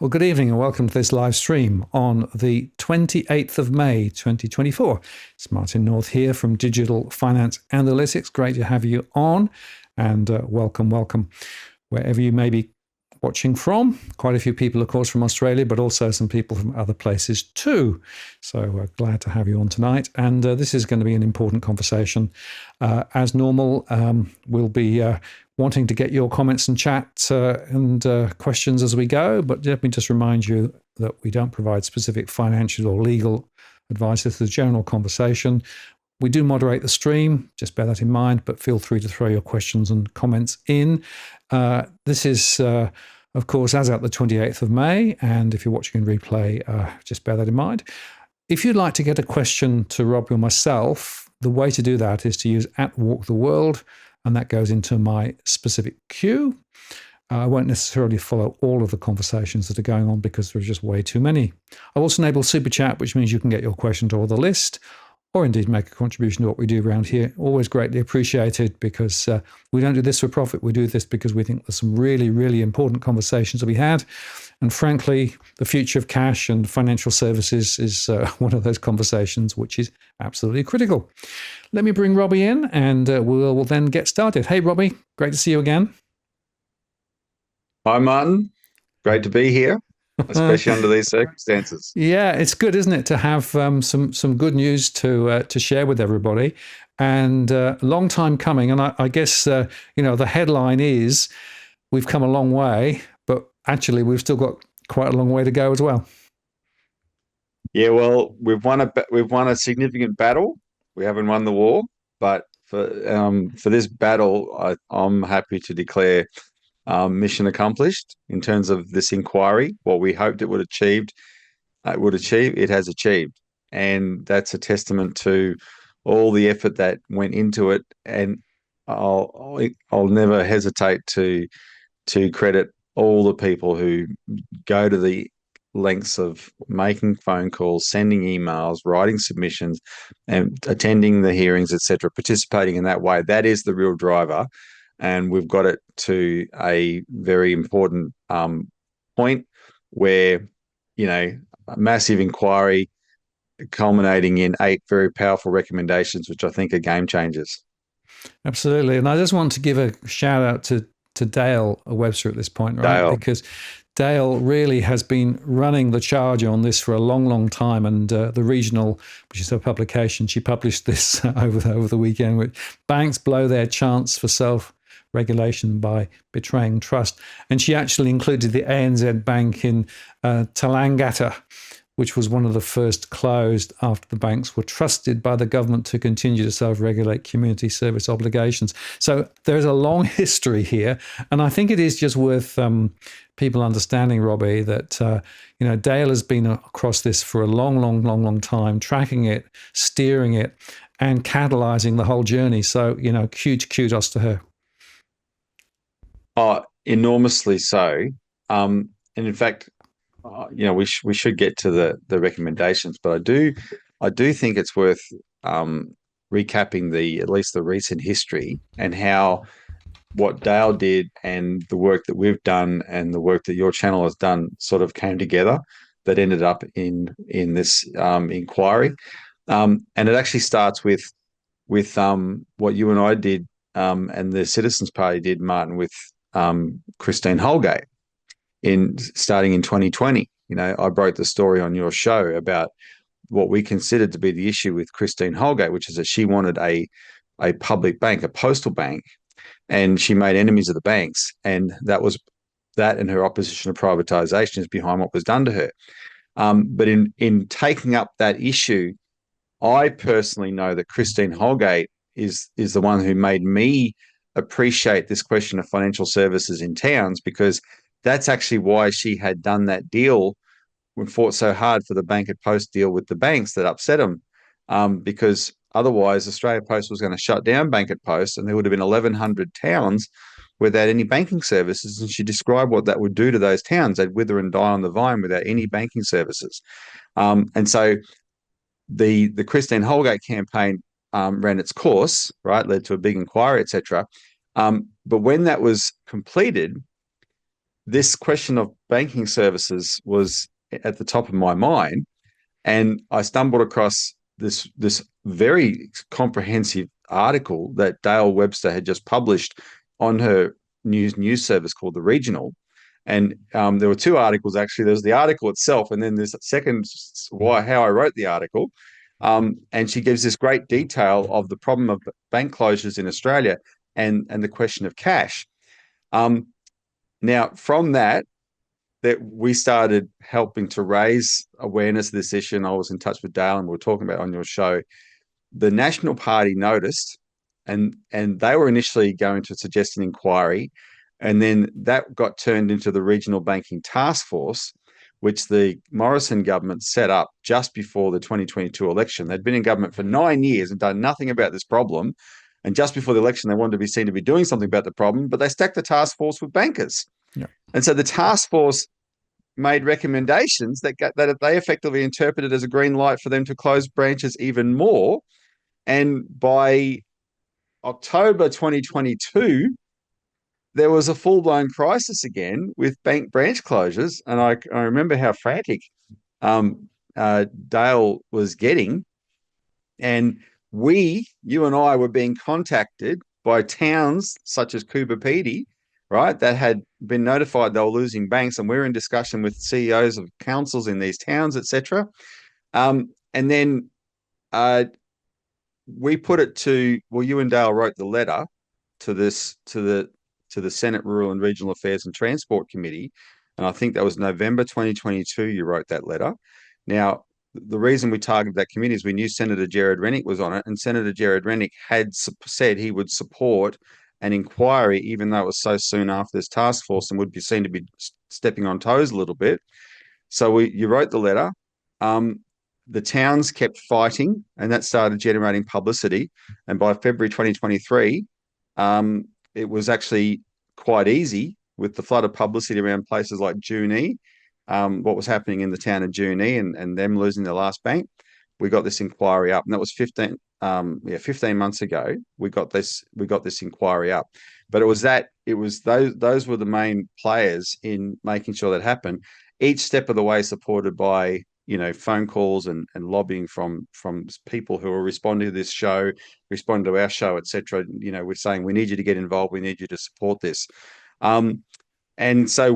Well, good evening and welcome to this live stream on the 28th of May, 2024. It's Martin North here from Digital Finance Analytics. Great to have you on and welcome wherever you may be watching from. Quite a few people, of course, from Australia, but also some people from other places too. So we're glad to have you on tonight. And this is going to be an important conversation. As normal, we'll be wanting to get your comments and chat and questions as we go. But let me just remind you that we don't provide specific financial or legal advice. This is a general conversation. We do moderate the stream, just bear that in mind, but feel free to throw your questions and comments in. This is, of course, as at the 28th of May, and if you're watching in replay, just bear that in mind. If you'd like to get a question to Robbie or myself, the way to do that is to use @WalkTheWorld, and that goes into my specific queue. I won't necessarily follow all of the conversations that are going on because there are just way too many. I've also enabled Super Chat, which means you can get your question to the list, or indeed make a contribution to what we do around here. Always greatly appreciated because we don't do this for profit. We do this because we think there's some really, really important conversations to be had. And frankly, the future of cash and financial services is one of those conversations which is absolutely critical. Let me bring Robbie in and we'll then get started. Hey, Robbie, great to see you again. Hi, Martin. Great to be here, especially under these circumstances. Yeah, it's good, isn't it, to have some good news to share with everybody, and long time coming. And I guess the headline is we've come a long way, but actually we've still got quite a long way to go as well. Yeah, well, we've won a significant battle. We haven't won the war, but for this battle, I'm happy to declare mission accomplished in terms of this inquiry. What we hoped it would achieve, it has achieved. And that's a testament to all the effort that went into it. And I'll never hesitate to credit all the people who go to the lengths of making phone calls, sending emails, writing submissions, and attending the hearings, etc., participating in that way. That is the real driver. And we've got it to a very important point where, a massive inquiry culminating in 8 very powerful recommendations, which I think are game changers. Absolutely. And I just want to give a shout out to Dale Webster at this point, right? Because Dale really has been running the charge on this for a long, long time. And the Regional, which is her publication, she published this over the weekend, which banks blow their chance for self-regulation by betraying trust. And she actually included the ANZ Bank in Talangata, which was one of the first closed after the banks were trusted by the government to continue to self-regulate community service obligations. So there's a long history here. And I think it is just worth people understanding, Robbie, that Dale has been across this for a long time, tracking it, steering it, and catalyzing the whole journey. So, huge kudos to her. Oh, enormously so. And in fact, we should get to the recommendations, but I do think it's worth recapping at least the recent history and how what Dale did and the work that we've done and the work that your channel has done sort of came together that ended up in this inquiry. And it actually starts with what you and I did and the Citizens Party did, Martin, with Christine Holgate starting in 2020. I broke the story on your show about what we considered to be the issue with Christine Holgate, which is that she wanted a public bank, a postal bank, and she made enemies of the banks. And that and her opposition to privatisation is behind what was done to her. But in taking up that issue, I personally know that Christine Holgate is the one who made me appreciate this question of financial services in towns, because that's actually why she had done that deal and fought so hard for the Bank at Post deal with the banks that upset them, because otherwise Australia Post was going to shut down Bank at Post and there would have been 1,100 towns without any banking services. And she described what that would do to those towns. They'd wither and die on the vine without any banking services. And so the Christine Holgate campaign ran its course, right, led to a big inquiry, etc. But when that was completed, this question of banking services was at the top of my mind, and I stumbled across this very comprehensive article that Dale Webster had just published on her news service called The Regional. And there were two articles, actually. There's the article itself, and then there's second, how I wrote the article. And she gives this great detail of the problem of bank closures in Australia and the question of cash. Now, from that we started helping to raise awareness of this issue, and I was in touch with Dale, and we were talking about it on your show. The National Party noticed, and they were initially going to suggest an inquiry, and then that got turned into the Regional Banking Task Force, which the Morrison government set up just before the 2022 election. They'd been in government for 9 years and done nothing about this problem. And just before the election, they wanted to be seen to be doing something about the problem, but they stacked the task force with bankers. Yeah. And so the task force made recommendations that they effectively interpreted as a green light for them to close branches even more. And by October 2022, there was a full-blown crisis again with bank branch closures. And I remember how frantic Dale was getting. And you and I were being contacted by towns such as Cooperative, right, that had been notified they were losing banks, and we're in discussion with CEOs of councils in these towns, etc. And then we put it to, well, you and Dale wrote the letter to the Senate Rural and Regional Affairs and Transport Committee, and I think that was November 2022 you wrote that letter. Now, the reason we targeted that committee is we knew Senator Jared Rennick was on it, and Senator Jared Rennick had said he would support an inquiry, even though it was so soon after this task force and would be seen to be stepping on toes a little bit. So you wrote the letter. The towns kept fighting, and that started generating publicity. And by February 2023, it was actually quite easy with the flood of publicity around places like Junee, what was happening in the town of Junee and them losing their last bank. We got this inquiry up, and that was 15 months ago. We got this inquiry up, but it was those were the main players in making sure that happened. Each step of the way supported by phone calls and lobbying from people who are responding to this show, responding to our show, etc. We're saying we need you to get involved, we need you to support this. And so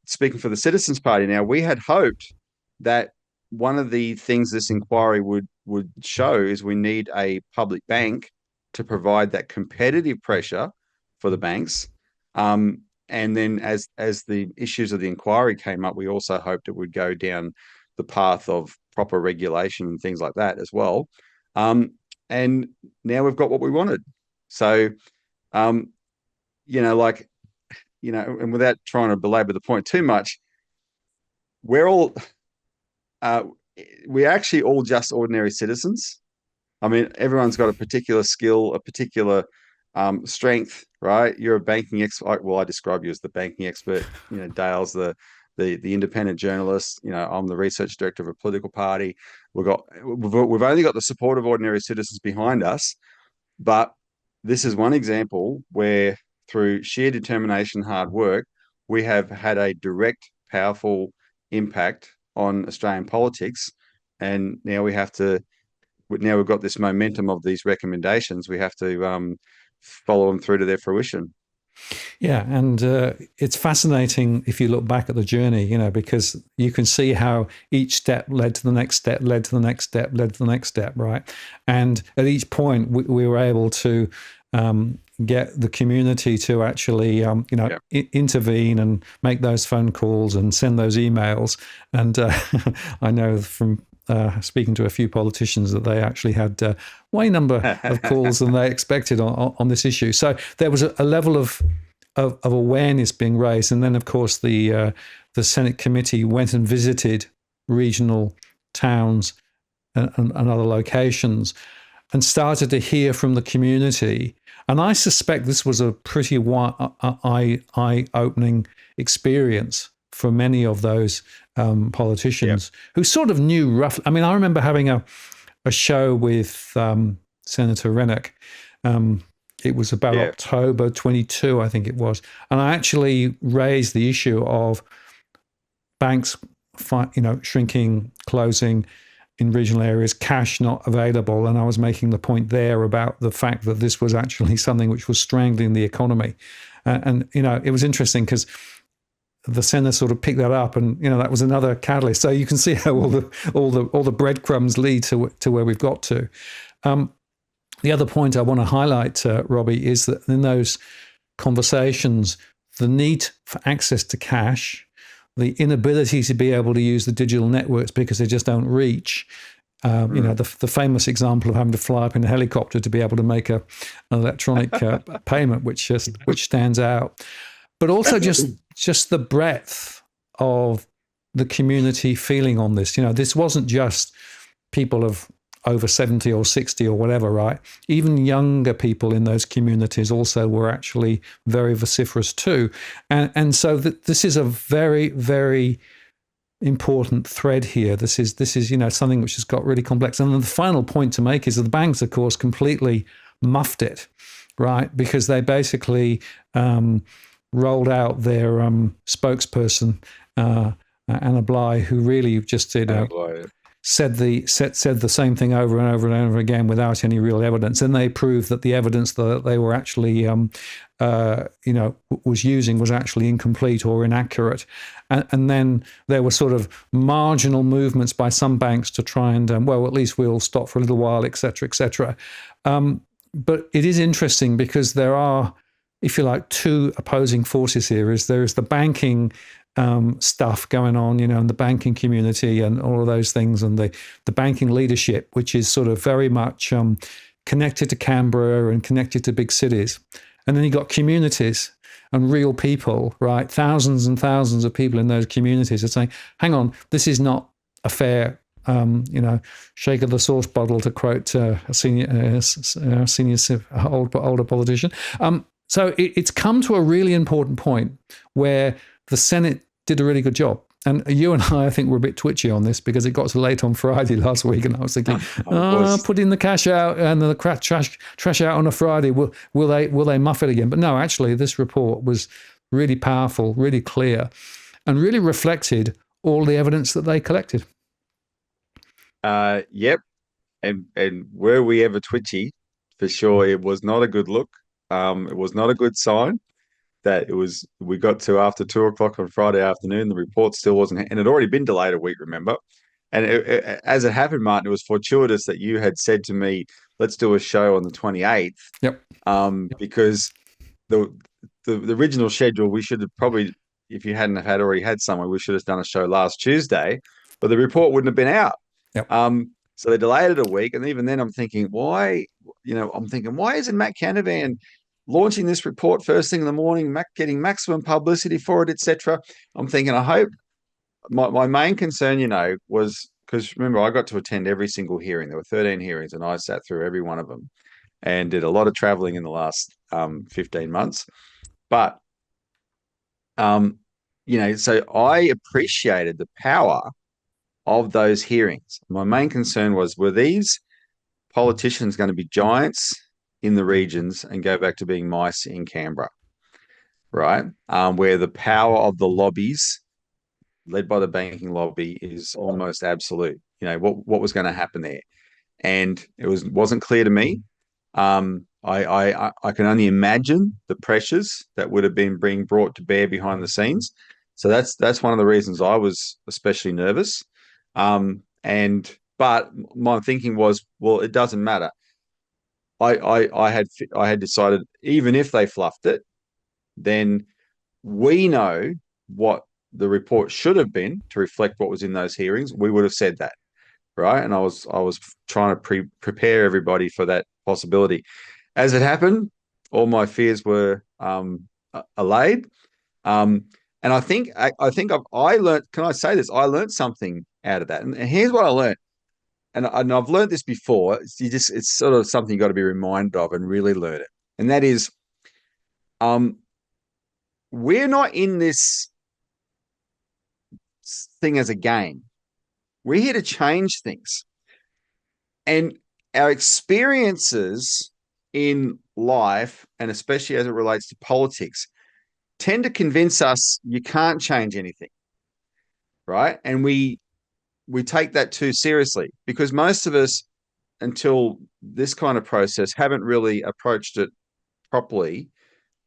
speaking for the Citizens Party now, we had hoped that one of the things this inquiry would show is we need a public bank to provide that competitive pressure for the banks. And then as the issues of the inquiry came up, we also hoped it would go down the path of proper regulation and things like that as well. And now we've got what we wanted. So, and without trying to belabor the point too much, we're actually all just ordinary citizens. I mean, everyone's got a particular skill, a particular strength, right? You're a banking expert. Well, I describe you as the banking expert. Dale's the independent journalist. I'm the research director of a political party. We've only got the support of ordinary citizens behind us, but this is one example where through sheer determination, hard work, we have had a direct, powerful impact on Australian politics. And now we've got this momentum of these recommendations. We have to follow them through to their fruition. Yeah, and it's fascinating if you look back at the journey, because you can see how each step led to the next step, led to the next step, led to the next step, right? And at each point, we were able to get the community to actually, intervene and make those phone calls and send those emails. And I know from speaking to a few politicians that they actually had way number of calls than they expected on this issue. So there was a level of awareness being raised. And then, of course, the Senate committee went and visited regional towns and other locations and started to hear from the community. And I suspect this was a pretty eye-opening experience for many of those politicians who sort of knew roughly. I mean, I remember having a show with Senator Rennick It was about Yeah. October 22, I think it was. And I actually raised the issue of banks, shrinking, closing in regional areas, cash not available. And I was making the point there about the fact that this was actually something which was strangling the economy. And it was interesting because the Senate sort of picked that up, and that was another catalyst. So you can see how all the breadcrumbs lead to where we've got to. The other point I want to highlight, Robbie, is that in those conversations, the need for access to cash, the inability to be able to use the digital networks because they just don't reach. The famous example of having to fly up in a helicopter to be able to make an electronic payment, which stands out. But also just the breadth of the community feeling on this. This wasn't just people of over 70 or 60 or whatever, right? Even younger people in those communities also were actually very vociferous too. And so this is a very, very important thread here. This is something which has got really complex. And then the final point to make is that the banks, of course, completely muffed it, right? Because they basically rolled out their spokesperson, Anna Bligh, who really just said the same thing over and over and over again without any real evidence. And they proved that the evidence that they were actually, was using was actually incomplete or inaccurate. And then there were sort of marginal movements by some banks to try and, at least we'll stop for a little while, et cetera, et cetera. But it is interesting because there are, if you like, two opposing forces here. There is the banking stuff going on, in the banking community and all of those things, and the banking leadership, which is sort of very much connected to Canberra and connected to big cities. And then you got communities and real people, right? Thousands and thousands of people in those communities are saying, hang on, this is not a fair shake of the sauce bottle, to quote a senior older politician. So it's come to a really important point where the Senate did a really good job. And you and I think, were a bit twitchy on this because it got so late on Friday last week, and I was thinking, putting the cash out and the trash out on a Friday, will they muff it again? But no, actually, this report was really powerful, really clear, and really reflected all the evidence that they collected. Yep. And were we ever twitchy? For sure, it was not a good look. It was not a good sign. We got to after 2:00 on Friday afternoon, the report still wasn't, and it had already been delayed a week, remember? And as it happened, Martin, it was fortuitous that you had said to me, let's do a show on the 28th. Yep. Because the original schedule, we should have probably, if you hadn't have already had someone, we should have done a show last Tuesday, but the report wouldn't have been out. Yep. So they delayed it a week. And even then I'm thinking, why isn't Matt Canavan launching this report first thing in the morning, getting maximum publicity for it, etc. I'm thinking, I hope. My main concern, was because remember, I got to attend every single hearing. There were 13 hearings, and I sat through every one of them and did a lot of traveling in the last 15 months. But, so I appreciated the power of those hearings. My main concern was, were these politicians going to be giants in the regions and go back to being mice in Canberra, right? Where the power of the lobbies, led by the banking lobby, is almost absolute. What was going to happen there, and it wasn't clear to me. I can only imagine the pressures that would have been being brought to bear behind the scenes. So that's one of the reasons I was especially nervous. But my thinking was, well, it doesn't matter. I had decided, even if they fluffed it, then we know what the report should have been to reflect what was in those hearings. We would have said that, right? And I was trying to prepare everybody for that possibility. As it happened, all my fears were allayed. And I think I learned. Can I say this? I learned something out of that. And here's what I learned. And I've learned this before. It's sort of something you got to be reminded of and really learn it. And that is, we're not in this thing as a game. We're here to change things. And our experiences in life, and especially as it relates to politics, tend to convince us you can't change anything, right? And we take that too seriously, because most of us, until this kind of process, haven't really approached it properly.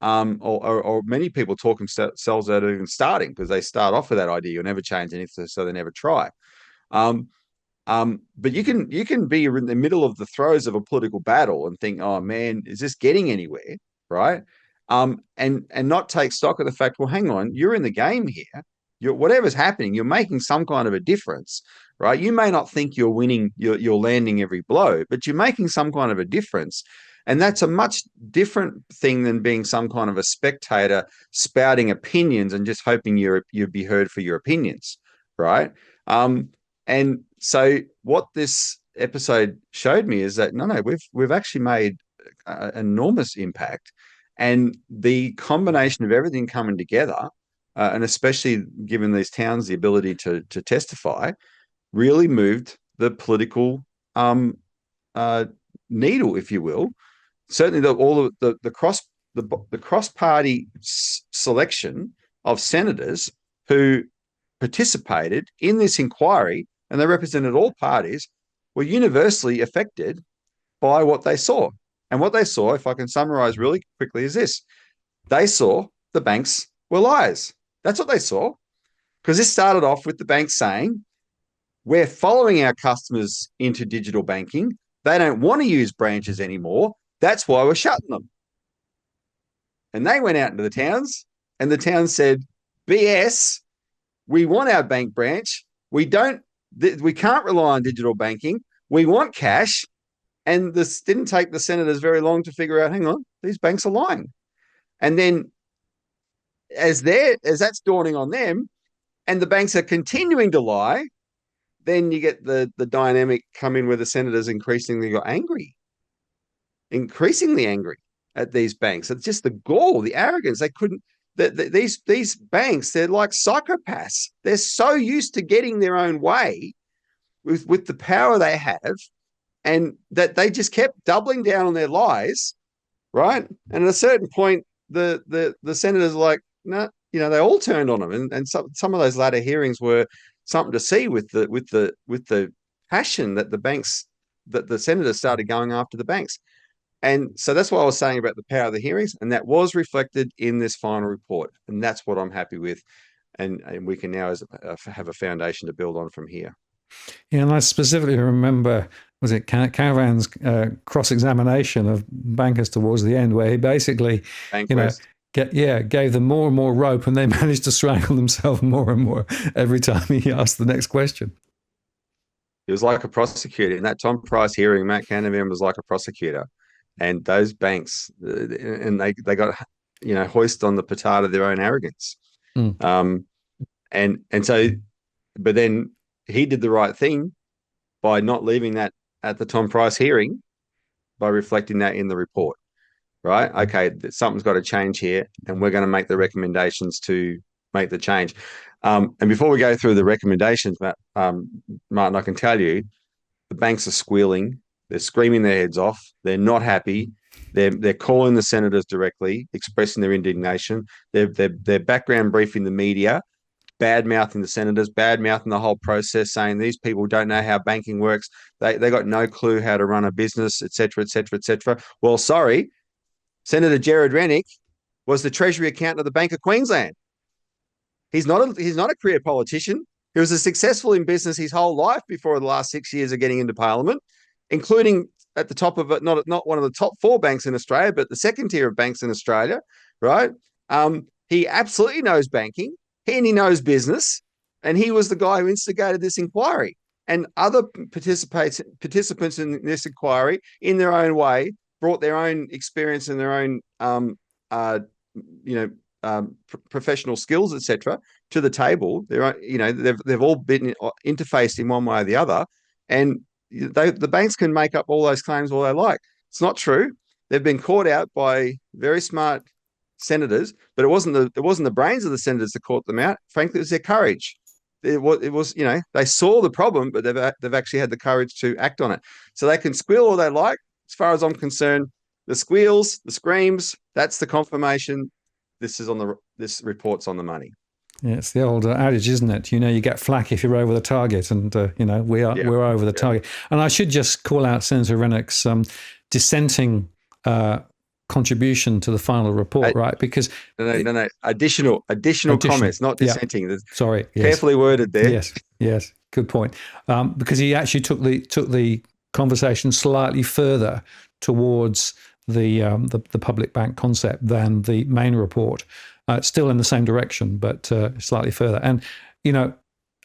Or many people talk themselves out of even starting, because they start off with that idea you'll never change anything, so they never try. Um, but you can be in the middle of the throes of a political battle and think, oh man, is this getting anywhere, right? And not take stock of the fact, well, hang on, you're in the game here. Whatever's happening, you're making some kind of a difference, right? You may not think you're winning, you're landing every blow, but you're making some kind of a difference. And that's a much different thing than being some kind of a spectator spouting opinions and just hoping you'd be heard for your opinions, right? And so what this episode showed me is that no, we've actually made an enormous impact, and the combination of everything coming together, and especially giving these towns the ability to testify, really moved the political needle, if you will. Certainly, all of the cross party selection of senators who participated in this inquiry, and they represented all parties, were universally affected by what they saw. And what they saw, if I can summarize really quickly, is this: they saw the banks were liars. That's what they saw. Because this started off with the banks saying, we're following our customers into digital banking. They don't want to use branches anymore. That's why we're shutting them. And they went out into the towns, and the towns said, BS, we want our bank branch. We can't rely on digital banking. We want cash. And this didn't take the senators very long to figure out, hang on, these banks are lying. And then as that's dawning on them, and the banks are continuing to lie, then you get the dynamic come in where the senators increasingly got increasingly angry at these banks. It's just the gall, the arrogance. They couldn't. These banks, they're like psychopaths. They're so used to getting their own way with the power they have, and that they just kept doubling down on their lies, right? And at a certain point, the senators are like, no, they all turned on them, and some of those latter hearings were something to see with the passion that the senators started going after the banks. And so that's what I was saying about the power of the hearings, and that was reflected in this final report, and that's what I'm happy with, and we can now have a foundation to build on from here. Yeah, and I specifically remember, was it Caravan's cross-examination of bankers towards the end, where he basically, gave them more and more rope, and they managed to strangle themselves more and more every time he asked the next question. He was like a prosecutor. In that Tom Price hearing, Matt Canavan was like a prosecutor. And those banks, and they got, hoist on the petard of their own arrogance. And so, but then he did the right thing by not leaving that at the Tom Price hearing, by reflecting that in the report, right? Okay, something's got to change here, and we're going to make the recommendations to make the change. And before we go through the recommendations, Martin, I can tell you, the banks are squealing. They're screaming their heads off. They're not happy. They're calling the senators directly, expressing their indignation. They're background briefing the media, bad-mouthing the senators, bad-mouthing the whole process, saying these people don't know how banking works. They got no clue how to run a business, et cetera, et cetera, et cetera. Well, sorry, Senator Jared Rennick was the Treasury accountant of the Bank of Queensland. He's not a career politician. He was successful in business his whole life before the last 6 years of getting into Parliament, including at the top of it, not one of the top 4 banks in Australia, but the second tier of banks in Australia, right? He absolutely knows banking, and he knows business, and he was the guy who instigated this inquiry. And other participants in this inquiry, in their own way, brought their own experience and their own, professional skills, etc., to the table. They've all been interfaced in one way or the other, and the banks can make up all those claims all they like. It's not true. They've been caught out by very smart senators, but it wasn't the brains of the senators that caught them out. Frankly, it was their courage. It was they saw the problem, but they've actually had the courage to act on it. So they can squeal all they like. As far as I'm concerned, the squeals, the screams, that's the confirmation. This report's on the money. Yeah, it's the old adage, isn't it? You get flack if you're over the target, and we're over the target. And I should just call out Senator Rennick's dissenting contribution to the final report, right? Because no, additional comments, not dissenting. Yeah. Sorry, yes. Carefully worded there. Yes, good point. Because he actually took the conversation slightly further towards the public bank concept than the main report. Still in the same direction, but slightly further. And,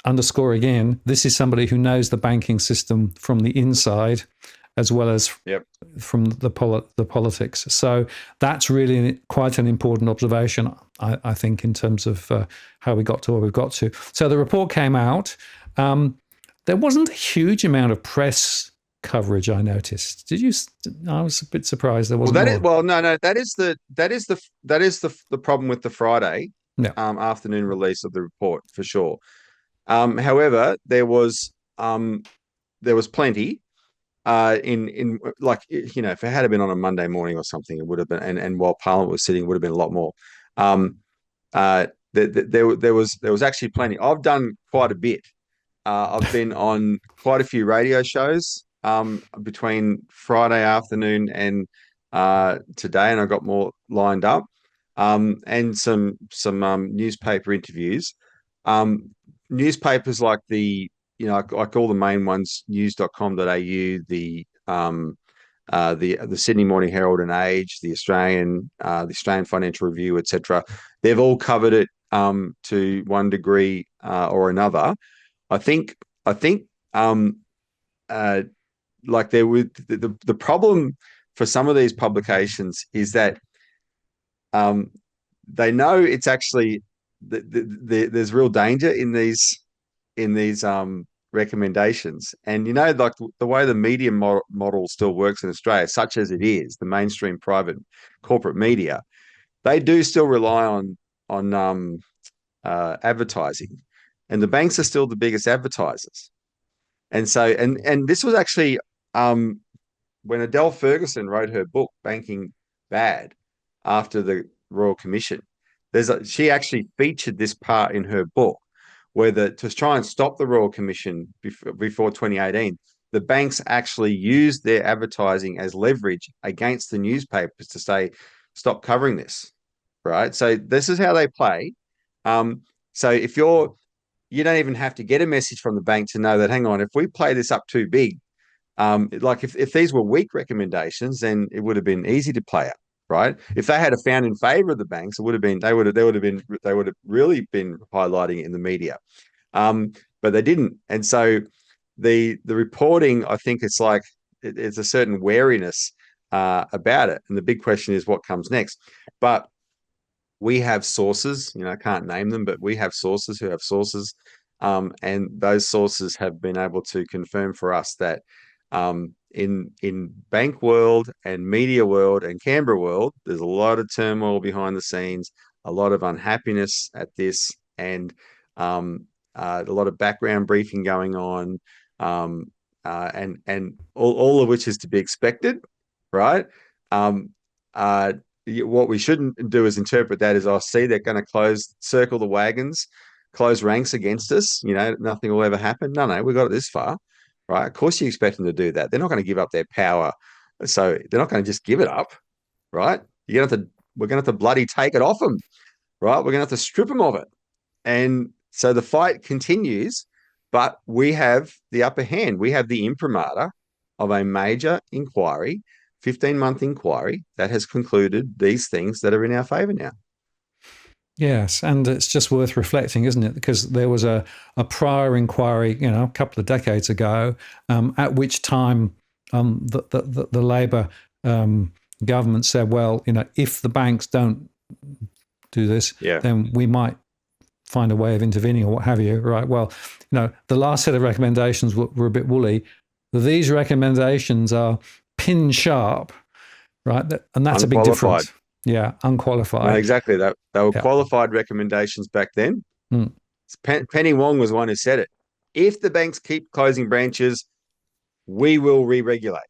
underscore again, this is somebody who knows the banking system from the inside as well as from the politics. So that's really quite an important observation, I think, in terms of how we got to where we've got to. So the report came out. There wasn't a huge amount of press coverage, I noticed. Did you? I was a bit surprised there wasn't. That is the problem with the Friday afternoon release of the report for sure. However, there was plenty. If it had been on a Monday morning or something, it would have been, and while Parliament was sitting, it would have been a lot more. There was actually plenty. I've done quite a bit. I've been on quite a few radio shows between Friday afternoon and today, and I got more lined up, and some newspaper interviews. Newspapers like like all the main ones, news.com.au, the Sydney Morning Herald and Age, the Australian Financial Review, etc. They've all covered it to one degree or another. I think like there would the problem for some of these publications is that they know it's actually there's real danger in these recommendations, and like the way the media model still works in Australia, such as it is, the mainstream private corporate media, they do still rely on advertising, and the banks are still the biggest advertisers. And so, and this was actually when Adele Ferguson wrote her book, Banking Bad, after the Royal Commission, she actually featured this part in her book, where to try and stop the Royal Commission before 2018, the banks actually used their advertising as leverage against the newspapers to say, stop covering this, right? So this is how they play. So if you don't even have to get a message from the bank to know that, hang on, if we play this up too big, like if these were weak recommendations, then it would have been easy to play up, right? If they had found in favor of the banks, they would have really been highlighting it in the media, but they didn't. And so the reporting, I think it's like it's a certain wariness about it, and the big question is what comes next. But we have sources, I can't name them, but we have sources who have sources, and those sources have been able to confirm for us that in bank world and media world and Canberra world, there's a lot of turmoil behind the scenes, a lot of unhappiness at this, and a lot of background briefing going on, and all of which is to be expected, right? What we shouldn't do is interpret that as, they're going to circle the wagons, close ranks against us. Nothing will ever happen. No, we got it this far, right? Of course you expect them to do that. They're not going to give up their power. So they're not going to just give it up, right? We're going to have to bloody take it off them, right? We're going to have to strip them of it. And so the fight continues, but we have the upper hand. We have the imprimatur of a major inquiry, 15-month inquiry that has concluded these things that are in our favour now. Yes, and it's just worth reflecting, isn't it? Because there was a prior inquiry, a couple of decades ago, at which time the Labor government said, well, if the banks don't do this, then we might find a way of intervening or what have you, right? Well, the last set of recommendations were a bit woolly. These recommendations are pin sharp, right? And that's a big difference. Yeah, unqualified. No, exactly. They were qualified recommendations back then. Penny Wong was one who said it. If the banks keep closing branches, we will re-regulate.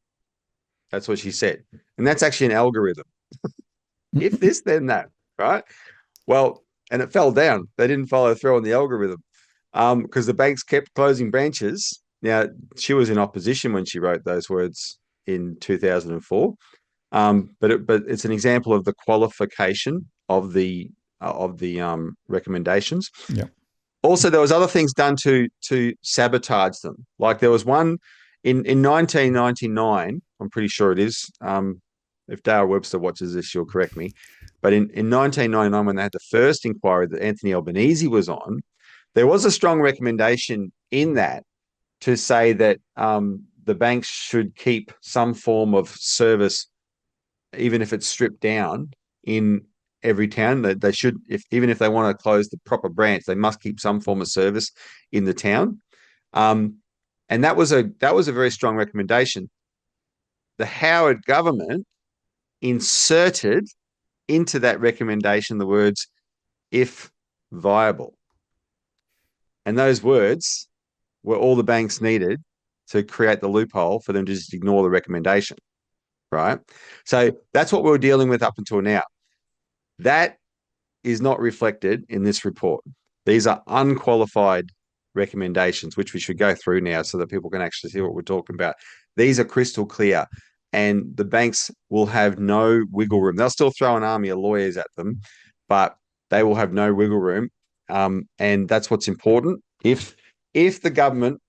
That's what she said. And that's actually an algorithm. If this, then that, right? Well, and it fell down. They didn't follow through on the algorithm because the banks kept closing branches. Now, she was in opposition when she wrote those words in 2004. But it's an example of the qualification of the recommendations. Yeah. Also, there was other things done to sabotage them. Like there was one in 1999. I'm pretty sure it is. If Dale Webster watches this, she'll correct me. But in 1999, when they had the first inquiry that Anthony Albanese was on, there was a strong recommendation in that to say that the banks should keep some form of service, even if it's stripped down, in every town. They should, even if they want to close the proper branch, they must keep some form of service in the town. And that was a very strong recommendation. The Howard government inserted into that recommendation the words "if viable," and those words were all the banks needed to create the loophole for them to just ignore the recommendation. Right? So that's what we were dealing with up until now. That is not reflected in this report. These are unqualified recommendations, which we should go through now so that people can actually see what we're talking about. These are crystal clear, and the banks will have no wiggle room. They'll still throw an army of lawyers at them, but they will have no wiggle room. And that's what's important. If the government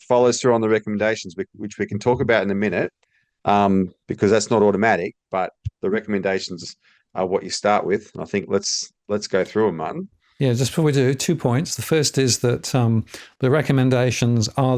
follows through on the recommendations, which we can talk about in a minute, because that's not automatic, but the recommendations are what you start with. I think let's go through them, Martin. Yeah, just before we do, 2 points. The first is that the recommendations are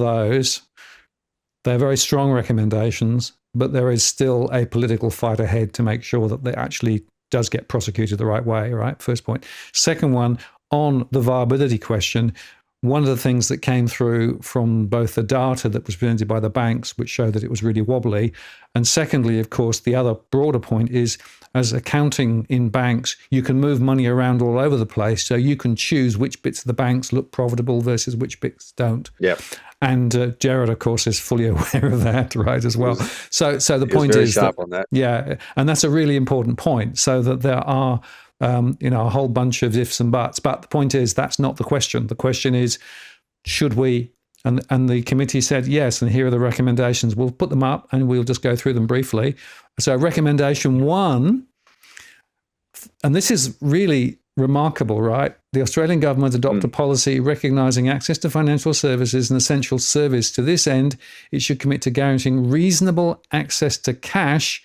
they're very strong recommendations, but there is still a political fight ahead to make sure that they actually does get prosecuted the right way, right? First point. Second one, on the viability question, one of the things that came through from both the data that was presented by the banks, which showed that it was really wobbly, and secondly, of course, the other broader point is, as accounting in banks, you can move money around all over the place, so you can choose which bits of the banks look profitable versus which bits don't. Yeah. And Jared, of course, is fully aware of that, right, as well. So the point is sharp on that. Yeah, and that's a really important point, so that there are a whole bunch of ifs and buts. But the point is, that's not the question. The question is, should we? And the committee said yes, and here are the recommendations. We'll put them up and we'll just go through them briefly. So recommendation 1, and this is really remarkable, right? The Australian government adopt a policy recognising access to financial services an essential service. To this end, it should commit to guaranteeing reasonable access to cash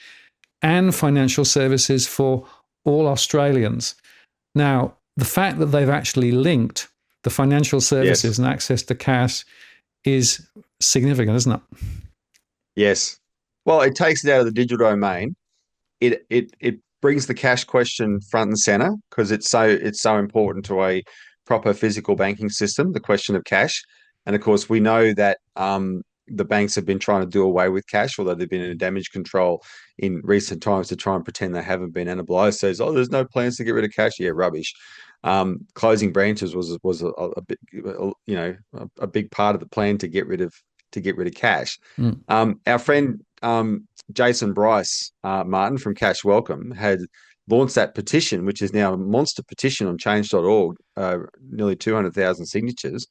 and financial services for all Australians. Now, the fact that they've actually linked the financial services and access to cash is significant, isn't it? Yes. Well, it takes it out of the digital domain. It brings the cash question front and center because it's so important to a proper physical banking system, the question of cash. And of course, we know that the banks have been trying to do away with cash, although they've been in a damage control in recent times to try and pretend they haven't been. And Blythe says, there's no plans to get rid of cash. Yeah, rubbish. Closing branches was a bit, a big part of the plan to get rid of cash. Our friend Jason Bryce, Martin from Cash Welcome, had launched that petition, which is now a monster petition on change.org, nearly 200,000 signatures,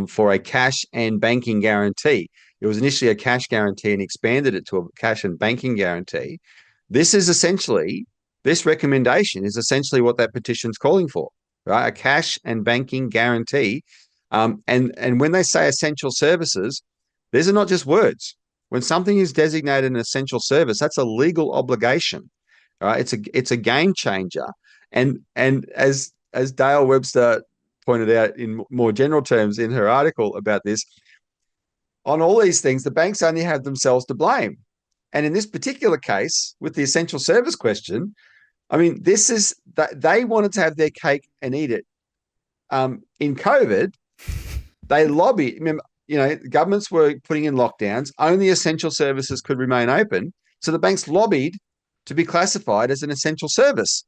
for a cash and banking guarantee. It was initially a cash guarantee and expanded it to a cash and banking guarantee. This recommendation is essentially what that petition's calling for, right? A cash and banking guarantee. And when they say essential services, these are not just words. When something is designated an essential service, that's a legal obligation, right? It's a game changer. And as Dale Webster pointed out in more general terms in her article about this, on all these things, the banks only have themselves to blame. And in this particular case, with the essential service question, I mean, this is that they wanted to have their cake and eat it. In COVID, they lobbied. Remember, governments were putting in lockdowns. Only essential services could remain open. So the banks lobbied to be classified as an essential service.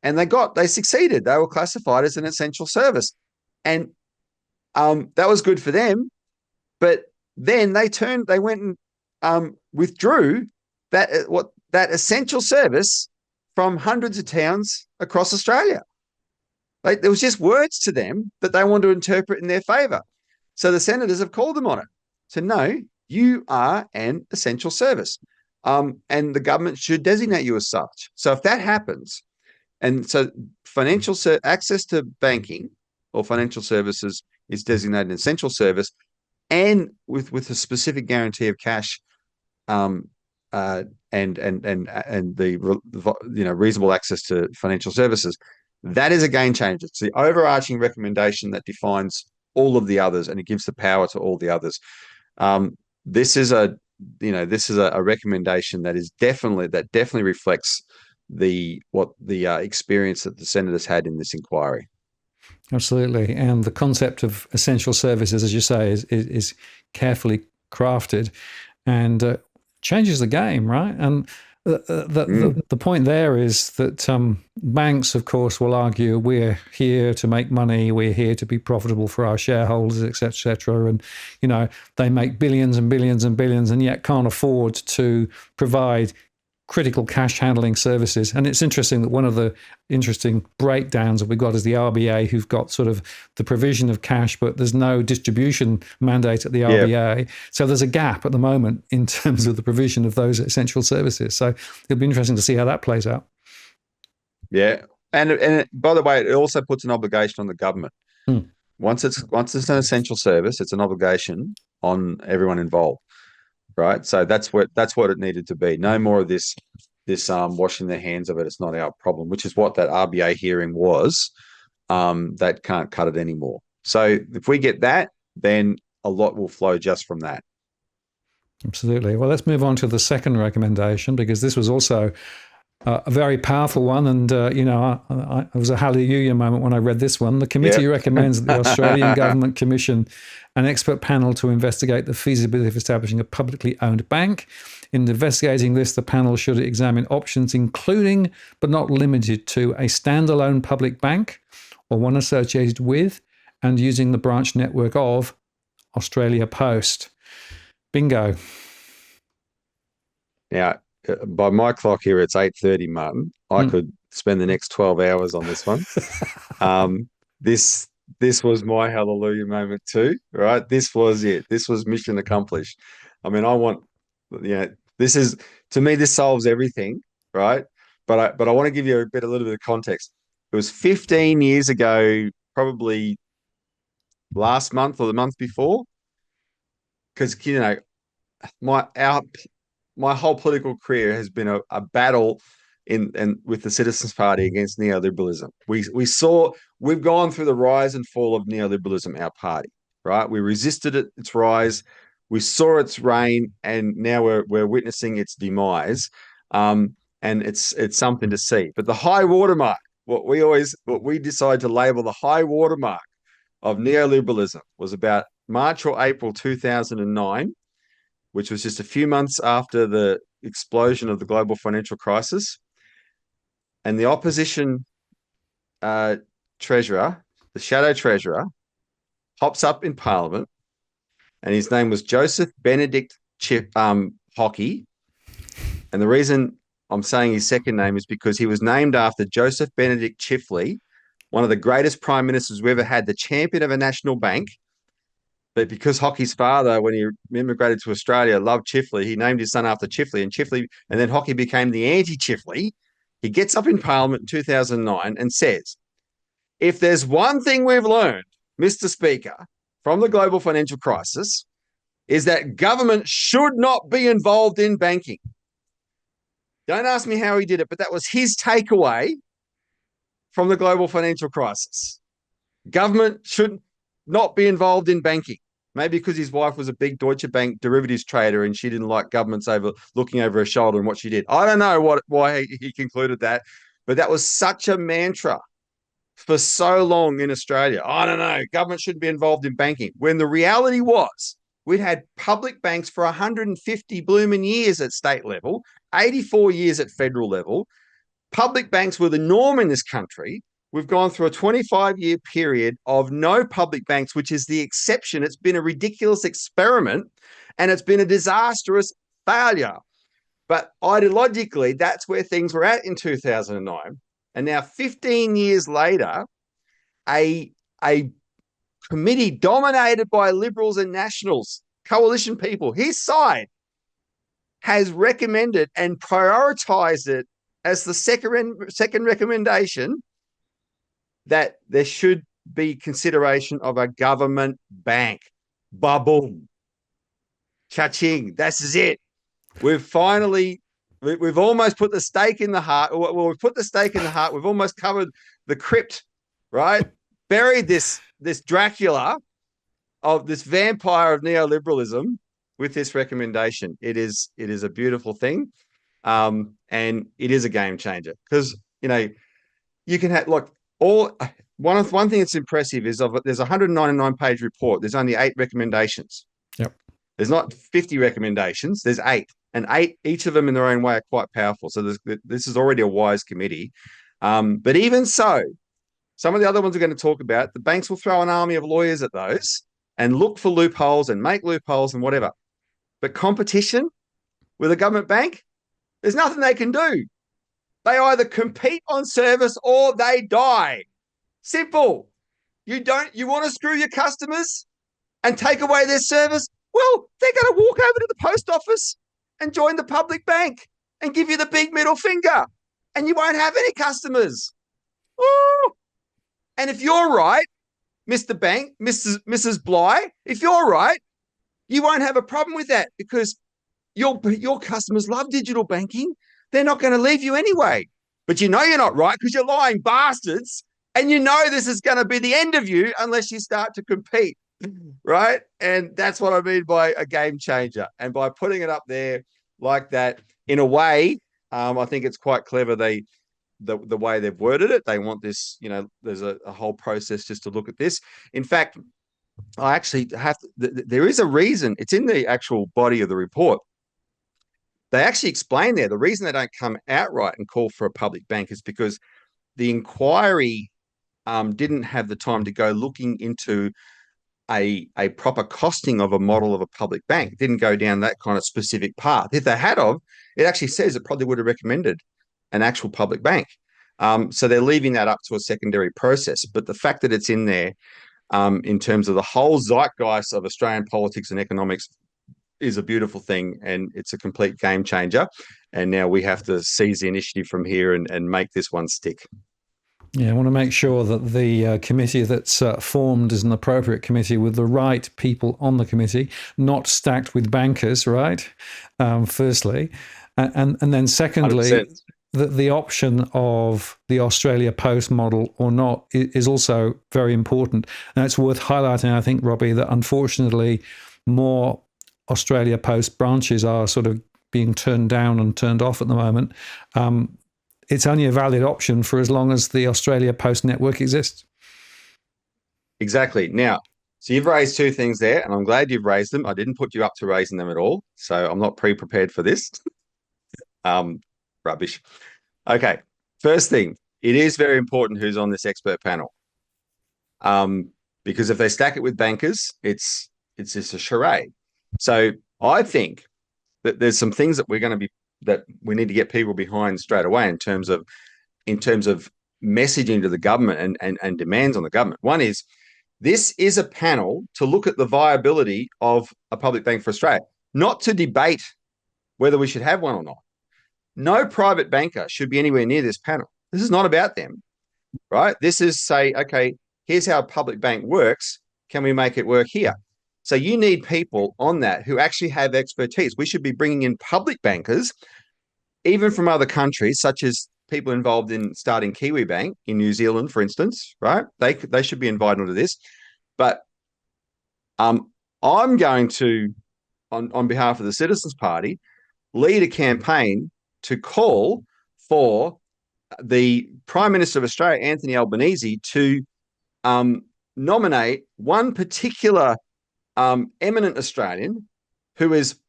And they succeeded. They were classified as an essential service. And that was good for them. But then they went and withdrew that essential service from hundreds of towns across Australia. Like, there was just words to them that they wanted to interpret in their favour. So the senators have called them on it. So no, you are an essential service, and the government should designate you as such. So if that happens, and so access to banking or financial services is designated an essential service, and with a specific guarantee of cash, and the reasonable access to financial services, that is a game changer. It's the overarching recommendation that defines all of the others, and it gives the power to all the others. This is a recommendation that definitely reflects the experience that the senators had in this inquiry. Absolutely. And the concept of essential services, as you say, is carefully crafted and changes the game, right? And the point there is that banks, of course, will argue we're here to make money, we're here to be profitable for our shareholders, et cetera. And, they make billions and billions and billions and yet can't afford to provide critical cash handling services. And it's interesting that one of the interesting breakdowns that we've got is the RBA, who've got sort of the provision of cash, but there's no distribution mandate at the RBA. Yep. So there's a gap at the moment in terms of the provision of those essential services. So it'll be interesting to see how that plays out. Yeah. And by the way, it also puts an obligation on the government. Once it's an essential service, it's an obligation on everyone involved. Right, so that's what it needed to be. No more of this washing their hands of it. It's not our problem, which is what that RBA hearing was. That can't cut it anymore. So if we get that, then a lot will flow just from that. Absolutely. Well, let's move on to the second recommendation, because this was also a very powerful one. And, it was a hallelujah moment when I read this one. The committee recommends that the Australian government commission an expert panel to investigate the feasibility of establishing a publicly owned bank. In investigating this, the panel should examine options including, but not limited to, a standalone public bank or one associated with and using the branch network of Australia Post. Bingo. Now, by my clock here, it's 8:30, Martin. I could spend the next 12 hours on this one. This was my hallelujah moment too, right? This was it. This was mission accomplished. I mean, this is, to me, this solves everything, right? But I want to give you a little bit of context. It was 15 years ago, probably last month or the month before, because my whole political career has been a battle with the Citizens Party against neoliberalism. We've gone through the rise and fall of neoliberalism, our party, right? We resisted its rise, we saw its reign, and now we're witnessing its demise. And it's something to see. But the high watermark, what we decided to label the high watermark of neoliberalism, was about March or April 2009, which was just a few months after the explosion of the global financial crisis. And the opposition treasurer, the shadow treasurer, hops up in Parliament, and his name was Joseph Benedict Hockey. And the reason I'm saying his second name is because he was named after Joseph Benedict Chifley, one of the greatest prime ministers we ever had, the champion of a national bank. But because Hockey's father, when he immigrated to Australia, loved Chifley, he named his son after Chifley, and then Hockey became the anti-Chifley. He gets up in Parliament in 2009 and says, if there's one thing we've learned, Mr. Speaker, from the global financial crisis, is that government should not be involved in banking. Don't ask me how he did it, but that was his takeaway from the global financial crisis. Government should not be involved in banking. Maybe because his wife was a big Deutsche Bank derivatives trader and she didn't like governments looking over her shoulder and what she did. I don't know why he concluded that, but that was such a mantra for so long in Australia. I don't know, government shouldn't be involved in banking. When the reality was, we'd had public banks for 150 blooming years at state level, 84 years at federal level. Public banks were the norm in this country. We've gone through a 25-year period of no public banks, which is the exception. It's been a ridiculous experiment, and it's been a disastrous failure. But ideologically, that's where things were at in 2009. And now 15 years later, a committee dominated by Liberals and Nationals, coalition people, his side, has recommended and prioritized it as the second recommendation that there should be consideration of a government bank. Ba-boom. Cha-ching. That's it. We've almost put the stake in the heart. Well, we've put the stake in the heart. We've almost covered the crypt, right? Buried this Dracula of this vampire of neoliberalism with this recommendation. It is a beautiful thing. And it is a game changer because, you can have one thing that's impressive is there's a 199-page report. There's only 8 recommendations. Yep. There's not 50 recommendations. There's 8, and 8, each of them in their own way, are quite powerful. So this is already a wise committee. But even so, some of the other ones we're going to talk about, the banks will throw an army of lawyers at those and look for loopholes and make loopholes and whatever. But competition with a government bank, there's nothing they can do. They either compete on service or they die. Simple. You want to screw your customers and take away their service? Well, they're going to walk over to the post office and join the public bank and give you the big middle finger, and you won't have any customers. Woo! And if you're right, Mr. Bank, Mrs. Bly, if you're right, you won't have a problem with that because your customers love digital banking. They're not going to leave you anyway. But you're not right because you're lying bastards, and this is going to be the end of you unless you start to compete, right? And that's what I mean by a game changer. And by putting it up there like that, in a way, I think it's quite clever. The way they've worded it, they want this, there's a whole process just to look at this. In fact, I actually there is a reason. It's in the actual body of the report. They actually explain there the reason they don't come outright and call for a public bank is because the inquiry didn't have the time to go looking into a proper costing of a model of a public bank. It didn't go down that kind of specific path. If they had it actually says it probably would have recommended an actual public bank. So they're leaving that up to a secondary process. But the fact that it's in there in terms of the whole zeitgeist of Australian politics and economics is a beautiful thing, and it's a complete game changer. And now we have to seize the initiative from here and make this one stick. Yeah, I want to make sure that the committee that's formed is an appropriate committee with the right people on the committee, not stacked with bankers, right? Firstly. And then secondly, the option of the Australia Post model or not is also very important. And it's worth highlighting, I think, Robbie, that unfortunately more Australia Post branches are sort of being turned down and turned off at the moment. It's only a valid option for as long as the Australia Post network exists. Exactly. Now, so you've raised 2 things there, and I'm glad you've raised them. I didn't put you up to raising them at all, so I'm not pre-prepared for this. Rubbish. Okay. First thing, it is very important who's on this expert panel, because if they stack it with bankers, it's just a charade. So I think that there's some things that that we need to get people behind straight away in terms of messaging to the government and demands on the government. One is, this is a panel to look at the viability of a public bank for Australia, not to debate whether we should have one or not. No private banker should be anywhere near this panel. This is not about them, right? This is say, okay, here's how a public bank works. Can we make it work here? So you need people on that who actually have expertise. We should be bringing in public bankers, even from other countries, such as people involved in starting Kiwi Bank in New Zealand, for instance, right? They should be invited onto this. But I'm going to, on behalf of the Citizens Party, lead a campaign to call for the Prime Minister of Australia, Anthony Albanese, to nominate one particular eminent Australian who is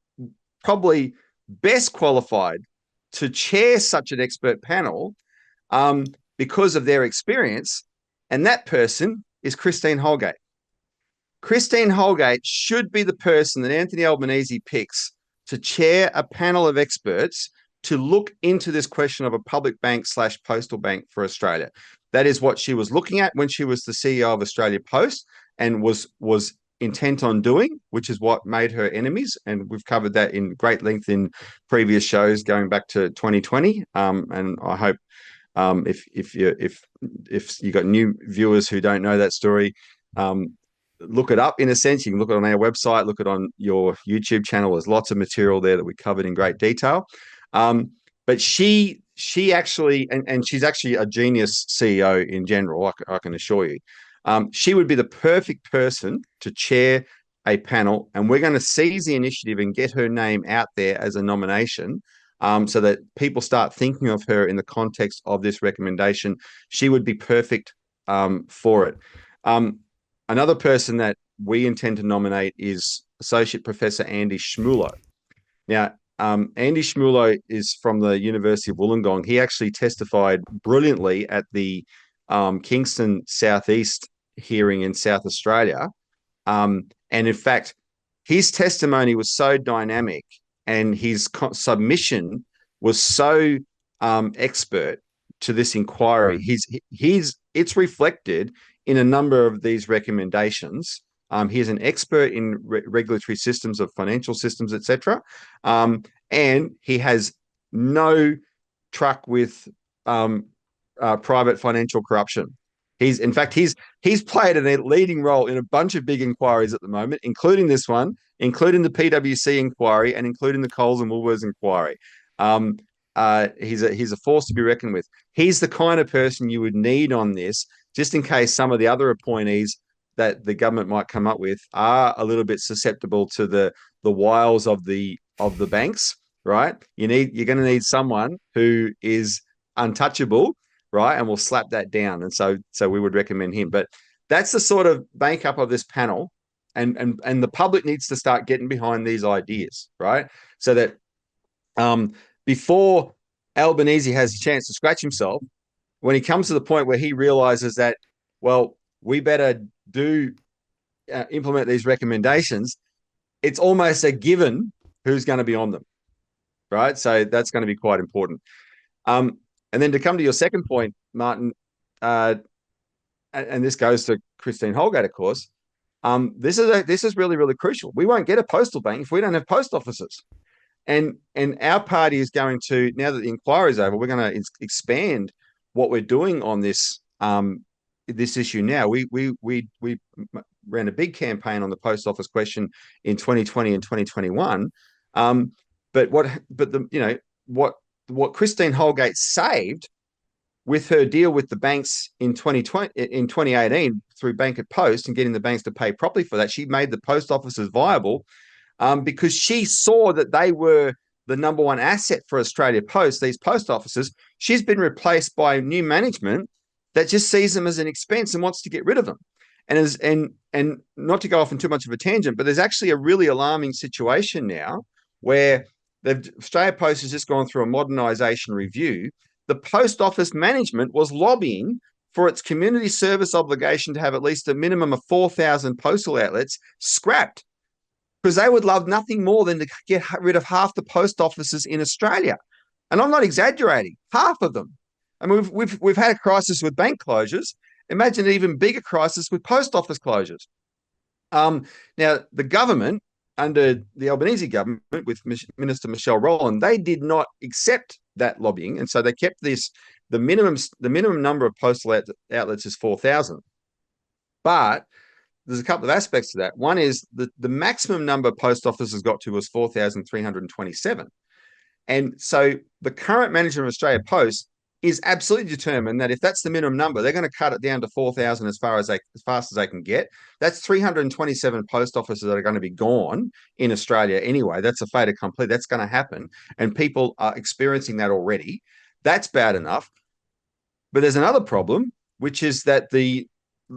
probably best qualified to chair such an expert panel because of their experience, and that person is Christine Holgate. Christine Holgate should be the person that Anthony Albanese picks to chair a panel of experts to look into this question of a public bank / postal bank for Australia. That is what she was looking at when she was the CEO of Australia Post and was intent on doing, which is what made her enemies. And we've covered that in great length in previous shows going back to 2020. And I hope if you got new viewers who don't know that story, look it up. In a sense, you can look it on our website, look it on your YouTube channel. There's lots of material there that we covered in great detail. But she actually, and she's actually a genius CEO in general, I can assure you. She would be the perfect person to chair a panel, and we're going to seize the initiative and get her name out there as a nomination, so that people start thinking of her in the context of this recommendation. She would be perfect for it. Another person that we intend to nominate is Associate Professor Andy Schmulo. Now, Andy Schmulo is from the University of Wollongong. He actually testified brilliantly at the Kingston Southeast hearing in South Australia. And in fact, his testimony was so dynamic and his submission was so expert to this inquiry. It's reflected in a number of these recommendations. He's an expert in regulatory systems of financial systems, etc. And he has no truck with private financial corruption. He's played a leading role in a bunch of big inquiries at the moment, including this one, including the PwC inquiry, and including the Coles and Woolworths inquiry. He's a force to be reckoned with. He's the kind of person you would need on this, just in case some of the other appointees that the government might come up with are a little bit susceptible to the wiles of the banks, right? You're going to need someone who is untouchable, right? And we'll slap that down. And so we would recommend him. But that's the sort of makeup of this panel. And the public needs to start getting behind these ideas, right? So that before Albanese has a chance to scratch himself, when he comes to the point where he realizes that, well, we better implement these recommendations, it's almost a given who's going to be on them, right? So that's going to be quite important. And then to come to your second point, Martin, and this goes to Christine Holgate, of course, this is really, really crucial. We won't get a postal bank if we don't have post offices. And our party is going to, now that the inquiry is over, we're going to expand what we're doing on this issue now. We ran a big campaign on the post office question in 2020 and 2021. But what Christine Holgate saved with her deal with the banks in 2018 through Bank at Post and getting the banks to pay properly for that, she made the post offices viable because she saw that they were the number one asset for Australia Post, these post offices. She's been replaced by new management that just sees them as an expense and wants to get rid of them. And not to go off in too much of a tangent, but there's actually a really alarming situation now where Australia Post has just gone through a modernisation review. The post office management was lobbying for its community service obligation to have at least a minimum of 4,000 postal outlets scrapped, because they would love nothing more than to get rid of half the post offices in Australia. And I'm not exaggerating, half of them. I mean, we've had a crisis with bank closures. Imagine an even bigger crisis with post office closures. Now, the government, under the Albanese government with Minister Michelle Rowland, they did not accept that lobbying, and so they kept the minimum number of postal outlets is 4,000. But there's a couple of aspects to that. One is the maximum number of post offices got to was 4,327. And so the current manager of Australia Post is absolutely determined that if that's the minimum number, they're going to cut it down to 4,000 as fast as they can get. That's 327 post offices that are going to be gone in Australia anyway. That's a fait accompli. That's going to happen. And people are experiencing that already. That's bad enough. But there's another problem, which is that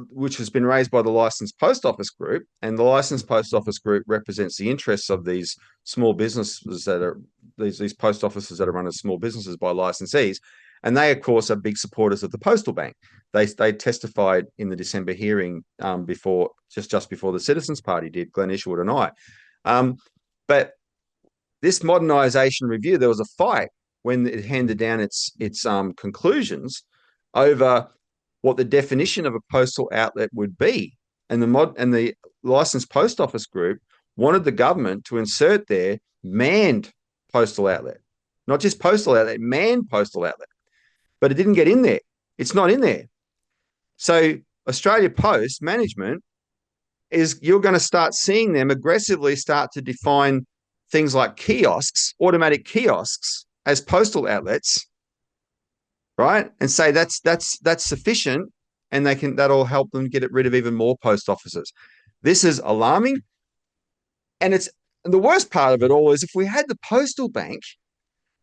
which has been raised by the Licensed Post Office Group, and the Licensed Post Office Group represents the interests of these small businesses that are these post offices that are run as small businesses by licensees. And they, of course, are big supporters of the postal bank. They testified in the December hearing just before the Citizens Party did, Glenn Isherwood and I. But this modernisation review, there was a fight when it handed down its conclusions over what the definition of a postal outlet would be, and the licensed post office group wanted the government to insert their manned postal outlet, not just postal outlet, manned postal outlet, but it didn't get in there. It's not in there. So Australia Post management you're going to start seeing them aggressively start to define things like kiosks, automatic kiosks, as postal outlets, right? And say that's sufficient, and that'll help them get rid of even more post offices. This is alarming, and the worst part of it all is if we had the postal bank,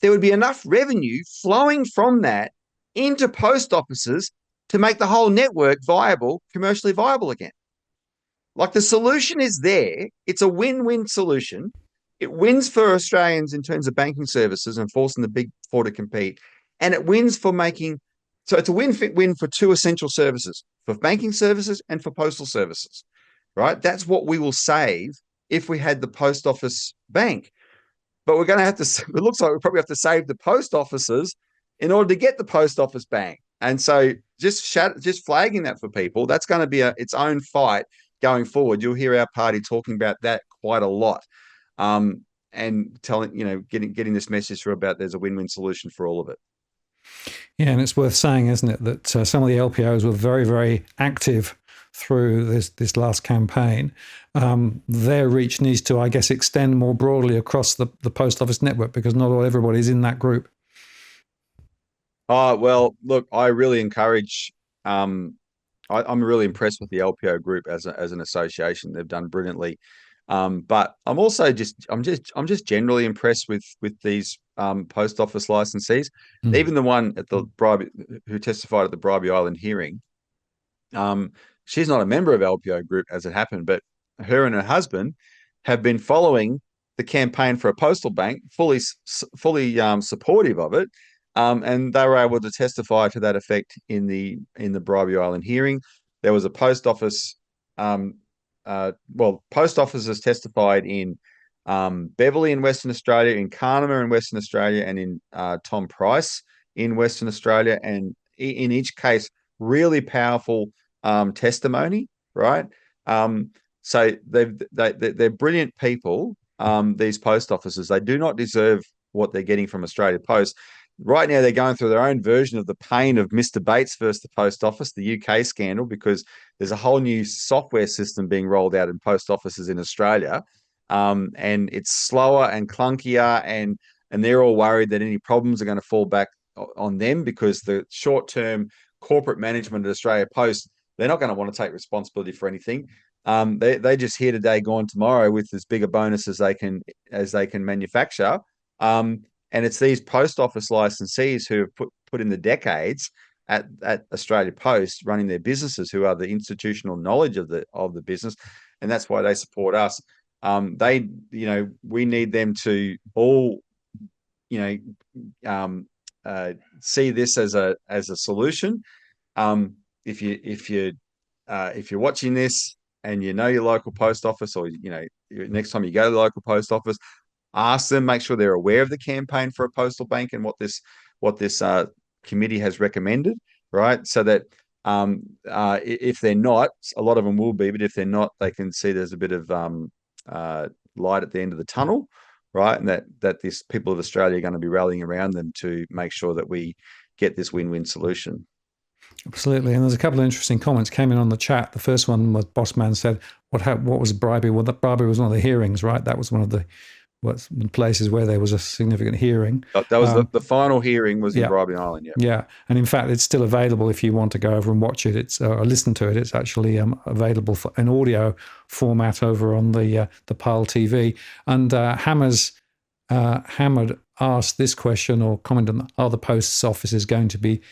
there would be enough revenue flowing from that into post offices to make the whole network viable, commercially viable again. Like, the solution is there. It's a win-win solution. It wins for Australians in terms of banking services and forcing the big four to compete. And it wins for so it's a win-win for two essential services, for banking services and for postal services, right? That's what we will save if we had the post office bank. But we're going to have to, it looks like we probably have to save the post offices in order to get the post office bank. And so just flagging that for people, that's going to be its own fight going forward. You'll hear our party talking about that quite a lot, and getting this message through about there's a win-win solution for all of it. Yeah, and it's worth saying, isn't it, that some of the LPOs were very, very active through this last campaign. Their reach needs to, I guess, extend more broadly across the post office network, because not everybody's in that group. Well, look, I really encourage. I'm really impressed with the LPO group as an association. They've done brilliantly, but I'm also I'm just generally impressed with these post office licensees. Even the one at the who testified at the Bribie Island hearing. She's not a member of LPO group as it happened, but her and her husband have been following the campaign for a postal bank, fully supportive of it. And they were able to testify to that effect in the Bribie Island hearing. There was a post office, post officers testified in Beverley in Western Australia, in Carnama in Western Australia, and in Tom Price in Western Australia. And in each case, really powerful testimony, right? So they're brilliant people, these post officers. They do not deserve what they're getting from Australia Post. Right now, they're going through their own version of the pain of Mr. Bates versus the post office, the UK scandal, because there's a whole new software system being rolled out in post offices in Australia. And it's slower and clunkier, and they're all worried that any problems are going to fall back on them, because the short-term corporate management at Australia Post, they're not going to want to take responsibility for anything. They just here today, gone tomorrow, with as big a bonus as they can manufacture. And it's these post office licensees who have put in the decades at Australia Post running their businesses, who are the institutional knowledge of the business, and that's why they support us. We need them to all, see this as a solution. If you're watching this and you know your local post office, or next time you go to the local post office, ask them, make sure they're aware of the campaign for a postal bank and what this committee has recommended, right? So that if they're not, a lot of them will be, but if they're not, they can see there's a bit of light at the end of the tunnel, right? And that these people of Australia are going to be rallying around them to make sure that we get this win-win solution. Absolutely. And there's a couple of interesting comments came in on the chat. The first one was Bossman said, what was Bribie? Well, Bribie was one of the hearings, right? That was one of the places where there was a significant hearing. That was the final hearing was in Bribie Island. Yeah. And in fact, it's still available if you want to go over and watch it. Or listen to it. It's actually available for an audio format over on the PAL TV. And Hammered asked this question, or commented on, are the post offices going to be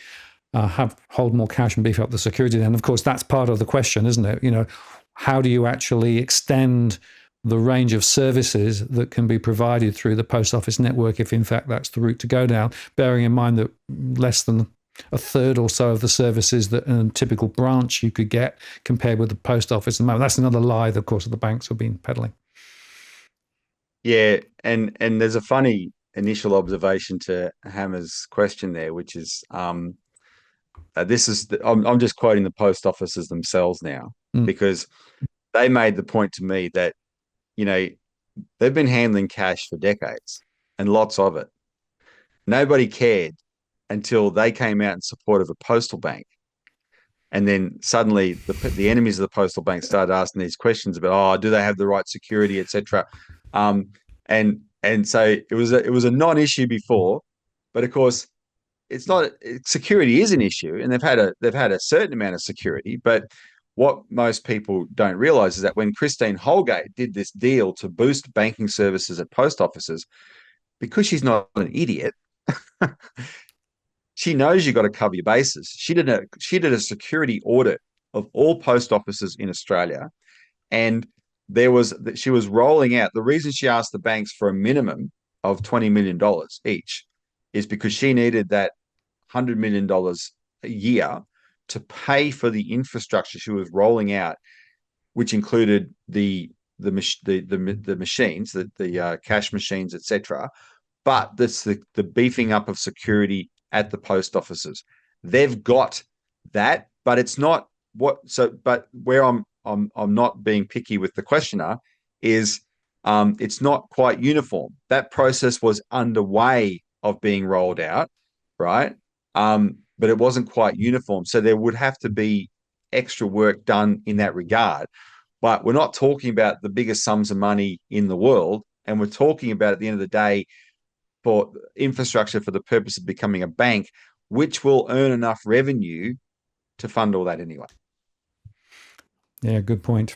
hold more cash and beef up the security? And of course, that's part of the question, isn't it? How do you actually extend the range of services that can be provided through the post office network, if in fact that's the route to go down, bearing in mind that less than a third or so of the services that in a typical branch you could get compared with the post office. And that's another lie that, of course, the banks have been peddling. Yeah, and there's a funny initial observation to Hammer's question there, which is this is I'm just quoting the post offices themselves now, Mm. because they made the point to me that, you know, they've been handling cash for decades and lots of it. Nobody cared until they came out in support of a postal bank. And then suddenly the enemies of the postal bank started asking these questions about, oh, do they have the right security, etc. And so it was a non-issue before, but of course it's not. Security is an issue, and they've had a certain amount of security. But what most people don't realize is that when Christine Holgate did this deal to boost banking services at post offices, because she's not an idiot, she knows you got to cover your bases. She did a security audit of all post offices in Australia, and she was rolling out. The reason she asked the banks for a minimum of $20 million each is because she needed that $100 million a year to pay for the infrastructure she was rolling out, which included the machines, the cash machines, etc. But that's the beefing up of security at the post offices. They've got that, but it's not what. So, but where I'm not being picky with the questioner is, it's not quite uniform. That process was underway of being rolled out, right? But it wasn't quite uniform. So there would have to be extra work done in that regard. But we're not talking about the biggest sums of money in the world. And we're talking about, at the end of the day, for infrastructure for the purpose of becoming a bank, which will earn enough revenue to fund all that anyway. Yeah, good point.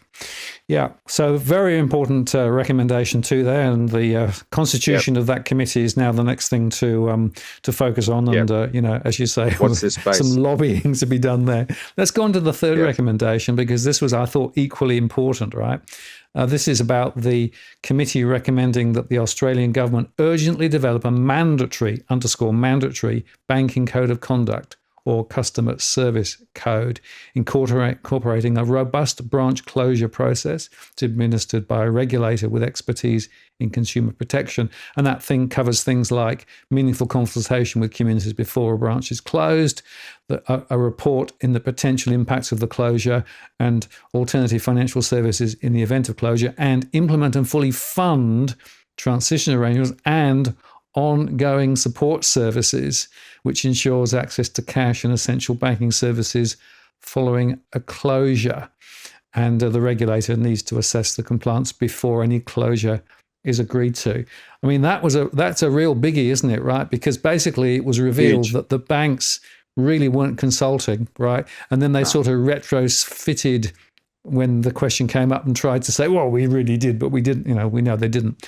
Yeah, so very important recommendation too there, and the Yep. constitution of that committee is now the next thing to focus on, Yep. and as you say, What's this some space? lobbying to be done there. Let's go on to the third Yep. recommendation, because this was, I thought, equally important. Right, this is about the committee recommending that the Australian government urgently develop a mandatory (mandatory) banking code of conduct, or customer service code, incorporating a robust branch closure process to administered by a regulator with expertise in consumer protection. And that thing covers things like meaningful consultation with communities before a branch is closed, a report in the potential impacts of the closure and alternative financial services in the event of closure, and implement and fully fund transition arrangements and ongoing support services, which ensures access to cash and essential banking services following a closure. And the regulator needs to assess the compliance before any closure is agreed to. I mean, that's a real biggie, isn't it? Right? Because basically it was revealed Huge. that the banks really weren't consulting, right? And then they No. sort of retrofitted when the question came up and tried to say, well, we really did, but we didn't. We know they didn't.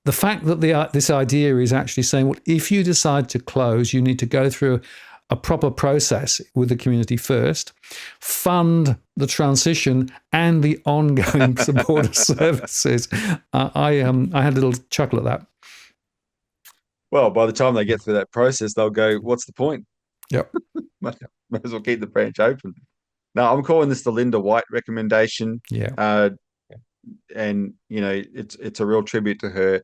The fact that this idea is actually saying, well, if you decide to close, you need to go through a proper process with the community first, fund the transition and the ongoing support of services. I had a little chuckle at that. Well, by the time they get through that process, they'll go, what's the point? Yep. Might as well keep the branch open. No, I'm calling this the Linda White recommendation. Yeah. And it's a real tribute to her.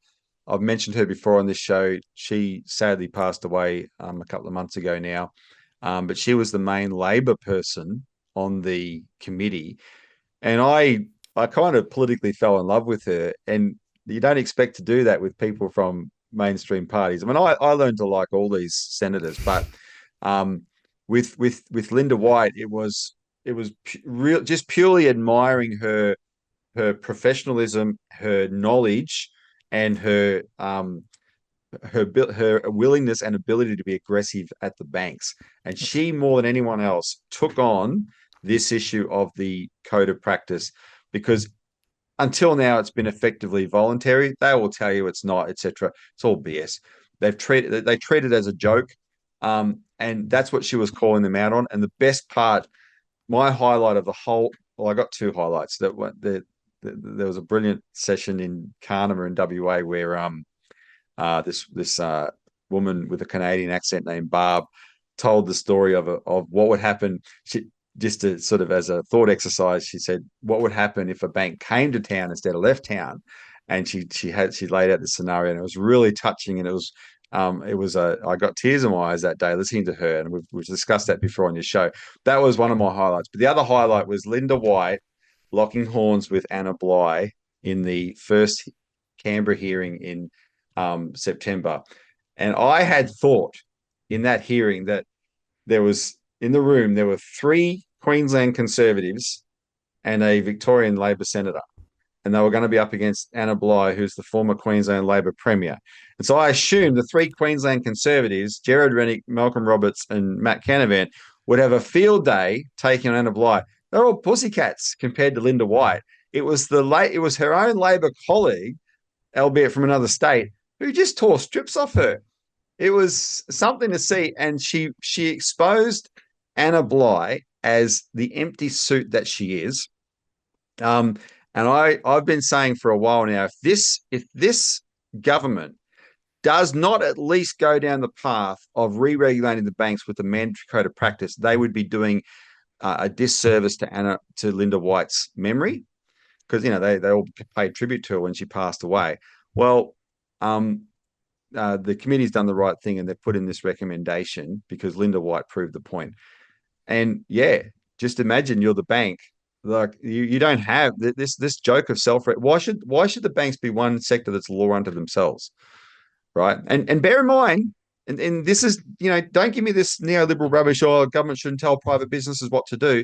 I've mentioned her before on this show. She sadly passed away a couple of months ago now, but she was the main Labor person on the committee, and I kind of politically fell in love with her. And you don't expect to do that with people from mainstream parties. I mean, I learned to like all these senators, but um, with Linda White, it was real, just purely admiring her professionalism, her knowledge, and her willingness and ability to be aggressive at the banks. And she, more than anyone else, took on this issue of the code of practice, because until now it's been effectively voluntary. They will tell you it's not, etc. It's all BS. They treat it as a joke, and that's what she was calling them out on. And the best part, my highlight of the whole, well, I got two highlights. There was a brilliant session in Carnama in WA where this woman with a Canadian accent named Barb told the story of what would happen. She, just to sort of as a thought exercise, she said, what would happen if a bank came to town instead of left town? and she laid out the scenario, and it was really touching, and I got tears in my eyes that day listening to her, and we've discussed that before on your show. That was one of my highlights. But the other highlight was Linda White locking horns with Anna Bligh in the first Canberra hearing in September. And I had thought in that hearing that in the room, there were 3 Queensland Conservatives and a Victorian Labor senator. And they were going to be up against Anna Bligh, who's the former Queensland Labor Premier. And so I assumed the 3 Queensland Conservatives, Gerard Rennick, Malcolm Roberts, and Matt Canavan, would have a field day taking on Anna Bligh. They're all pussycats compared to Linda White. It was her own Labor colleague, albeit from another state, who just tore strips off her. It was something to see, and she exposed Anna Bligh as the empty suit that she is. And I've been saying for a while now, if this government does not at least go down the path of re-regulating the banks with the mandatory code of practice, they would be doing a disservice to Linda White's memory, because they all paid tribute to her when she passed away. Well, the committee's done the right thing, and they've put in this recommendation because Linda White proved the point. And yeah, just imagine you're the bank. Like you don't have this joke of why should the banks be one sector that's law unto themselves, right? And bear in mind, and this is, don't give me this neoliberal rubbish, government shouldn't tell private businesses what to do.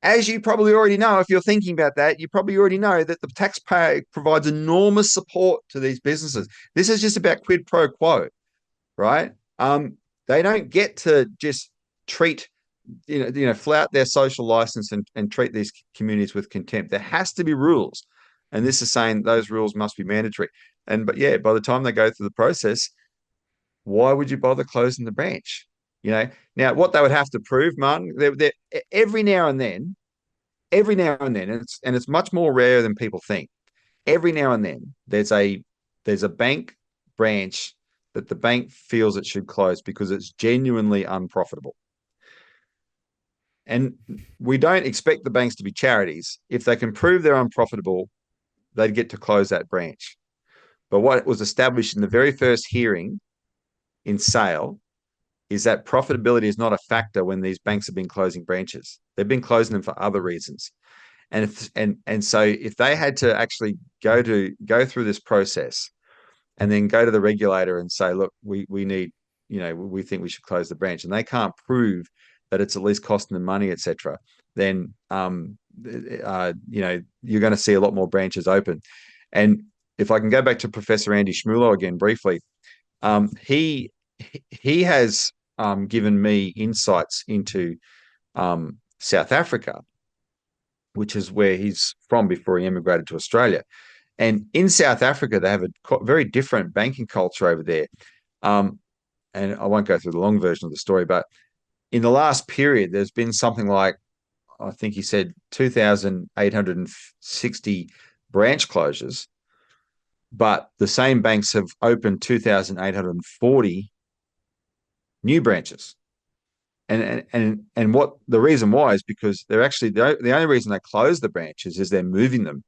As you probably already know, if you're thinking about that, you probably already know that the taxpayer provides enormous support to these businesses. This is just about quid pro quo, right? They don't get to just treat, flout their social license and treat these communities with contempt. There has to be rules. And this is saying those rules must be mandatory. But by the time they go through the process, why would you bother closing the branch? Now what they would have to prove, Martin, every now and then, and it's much more rare than people think. Every now and then, there's a bank branch that the bank feels it should close because it's genuinely unprofitable. And we don't expect the banks to be charities. If they can prove they're unprofitable, they'd get to close that branch. But what was established in the very first hearing in Sale is that profitability is not a factor when these banks have been closing branches. They've been closing them for other reasons. And so if they had to actually go through this process and then go to the regulator and say, look, we need, we think we should close the branch, and they can't prove that it's at least costing them money, etc., then you're going to see a lot more branches open. And if I can go back to Professor Andy Schmulo again briefly, he has given me insights into South Africa, which is where he's from before he emigrated to Australia. And in South Africa, they have a very different banking culture over there. And I won't go through the long version of the story, but in the last period, there's been something like, I think he said 2,860 branch closures, but the same banks have opened 2,840 new branches. And what the reason why is because they're actually the only reason they close the branches is they're moving them.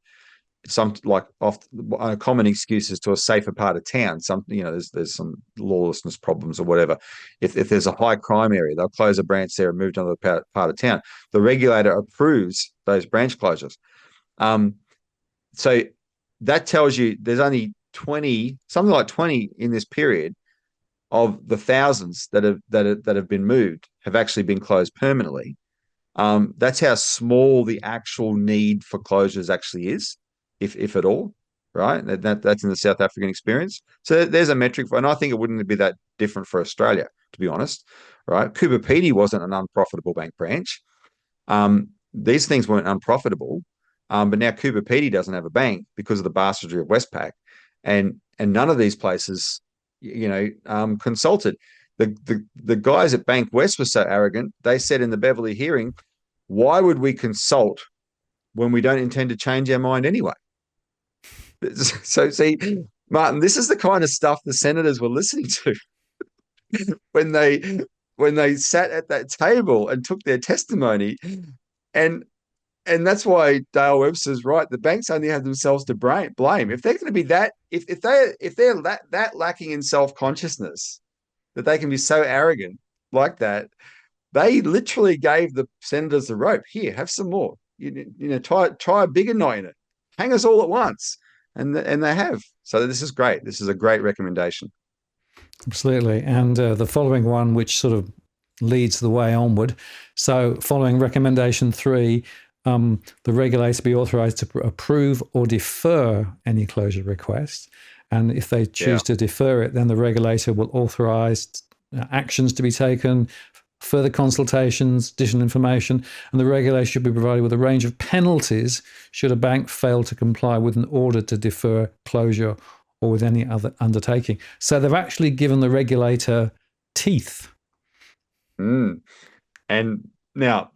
A common excuse is to a safer part of town. There's some lawlessness problems or whatever. If there's a high crime area, they'll close a branch there and move to another part of town. The regulator approves those branch closures. So that tells you there's only 20, something like 20 in this period of the thousands that have been moved have actually been closed permanently. That's how small the actual need for closures actually is, if at all, right? That's in the South African experience. So there's a metric and I think it wouldn't be that different for Australia, to be honest, right? Coober Pedy wasn't an unprofitable bank branch. These things weren't unprofitable, but now Coober Pedy doesn't have a bank because of the bastardry of Westpac, and none of these places consulted. The guys at Bank West were so arrogant, they said in the Beverley hearing, why would we consult when we don't intend to change our mind anyway? So see, Martin, this is the kind of stuff the senators were listening to when they sat at that table and took their testimony. And and that's why Dale Webster's right. The banks only have themselves to blame. If they're going to be that, if they're that lacking in self consciousness that they can be so arrogant like that, they literally gave the senators the rope. Here, have some more. Try a bigger knot in it. Hang us all at once, and they have. So this is great. This is a great recommendation. Absolutely. And the following one, which sort of leads the way onward. So, following recommendation 3, the regulator be authorised to approve or defer any closure request. And if they choose to defer it, then the regulator will authorise actions to be taken, further consultations, additional information, and the regulator should be provided with a range of penalties should a bank fail to comply with an order to defer closure or with any other undertaking. So they've actually given the regulator teeth. And now,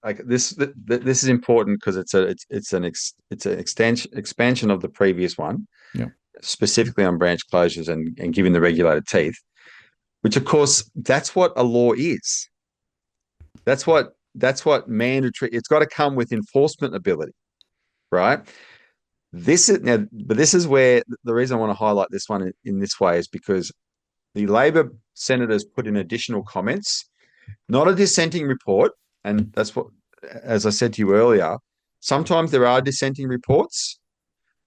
like this is important because it's an expansion of the previous one, specifically on branch closures and giving the regulator teeth, which of course that's what a law is. That's what mandatory. It's got to come with enforcement ability, right? This is where the reason I want to highlight this one in this way is because the Labor senators put in additional comments, not a dissenting report. And that's what, as I said to you earlier, sometimes there are dissenting reports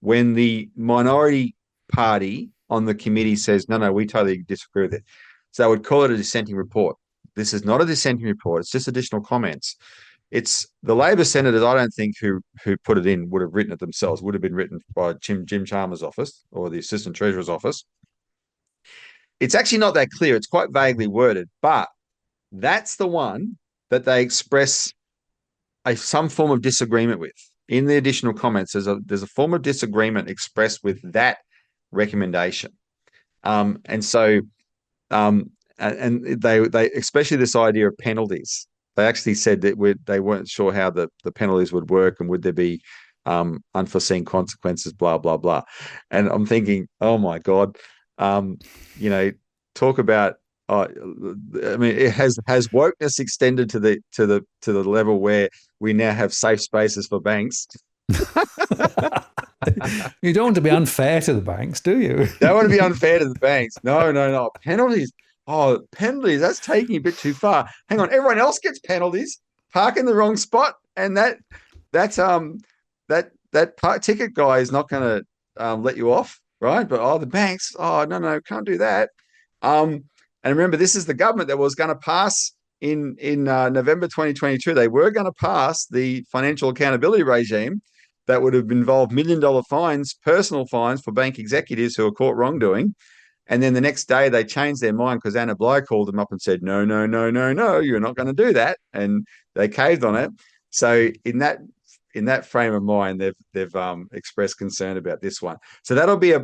when the minority party on the committee says, no, we totally disagree with it. So I would call it a dissenting report. This is not a dissenting report. It's just additional comments. It's the Labor senators, I don't think, who put it in would have written it themselves. Would have been written by Jim Chalmers' office or the Assistant Treasurer's office. It's actually not that clear. It's quite vaguely worded, but that's the one that they express some form of disagreement with. In the additional comments, there's a form of disagreement expressed with that recommendation. And they especially this idea of penalties. They actually said that they weren't sure how the penalties would work and would there be unforeseen consequences, blah, blah, blah. And I'm thinking, oh my God, talk about, I mean, it has wokeness extended to the level where we now have safe spaces for banks. You don't want to be unfair to the banks, do you? Don't want to be unfair to the banks. No. Penalties. Oh, penalties. That's taking a bit too far. Hang on. Everyone else gets penalties. Park in the wrong spot, and that ticket guy is not going to let you off, right? But the banks. Oh, no, can't do that. And remember, this is the government that was going to pass in November 2022. They were going to pass the financial accountability regime that would have involved $1 million fines, personal fines for bank executives who are caught wrongdoing. And then the next day they changed their mind because Anna Bligh called them up and said, no, you're not going to do that. And they caved on it. So in that frame of mind, they've expressed concern about this one. So that'll be a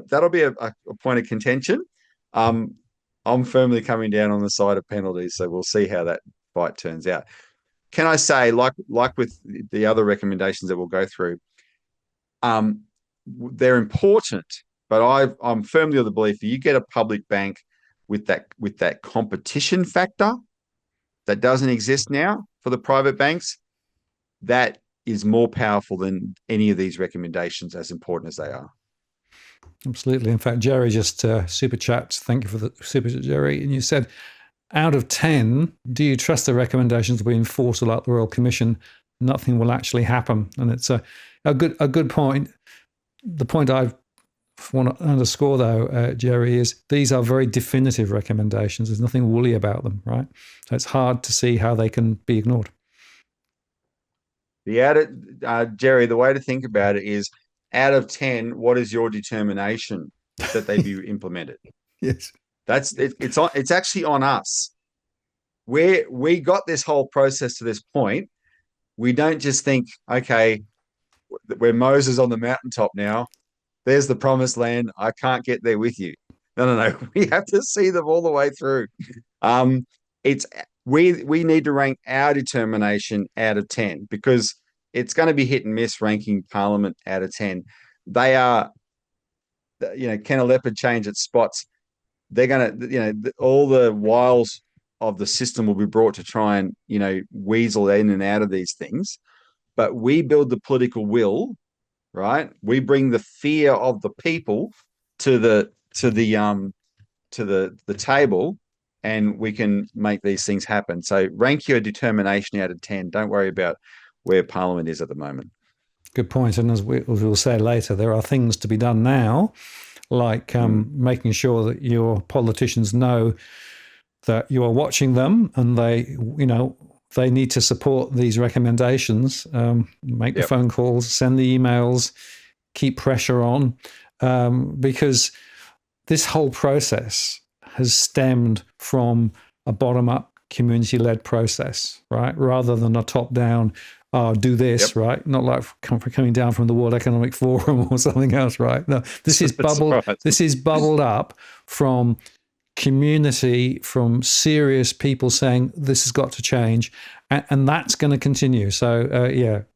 point of contention. I'm firmly coming down on the side of penalties, so we'll see how that fight turns out. Can I say, like with the other recommendations that we'll go through, they're important, but I'm firmly of the belief that you get a public bank with that competition factor that doesn't exist now for the private banks, that is more powerful than any of these recommendations, as important as they are. Absolutely. In fact, Jerry just super chat. Thank you for the super chat, Jerry. And you said, out of 10, do you trust the recommendations will be enforced like the Royal Commission? Nothing will actually happen. And it's a good point. The point I want to underscore, though, Jerry, is these are very definitive recommendations. There's nothing woolly about them, right? So it's hard to see how they can be ignored. Jerry, the way to think about it is, out of 10, what is your determination that they be implemented? Yes. It's actually on us. We got this whole process to this point. We don't just think, okay, we're Moses on the mountaintop now. There's the promised land. I can't get there with you. No. We have to see them all the way through. We need to rank our determination out of 10 because it's going to be hit and miss ranking Parliament out of 10. They are, can a leopard change its spots? They're going to, all the wiles of the system will be brought to try and, weasel in and out of these things. but we build the political will, right? We bring the fear of the people to the table, and we can make these things happen. So rank your determination out of 10. Don't worry about where Parliament is at the moment. Good point. And as we'll say later, there are things to be done now, like making sure that your politicians know that you are watching them, and they need to support these recommendations. Make the phone calls, send the emails, keep pressure on, because this whole process has stemmed from a bottom-up, community-led process, right? Rather than a top-down, do this, right? Not like coming down from the World Economic Forum or something else, right? No, this is bubbled. Right. This is bubbled up from community, from serious people saying this has got to change, and that's going to continue. So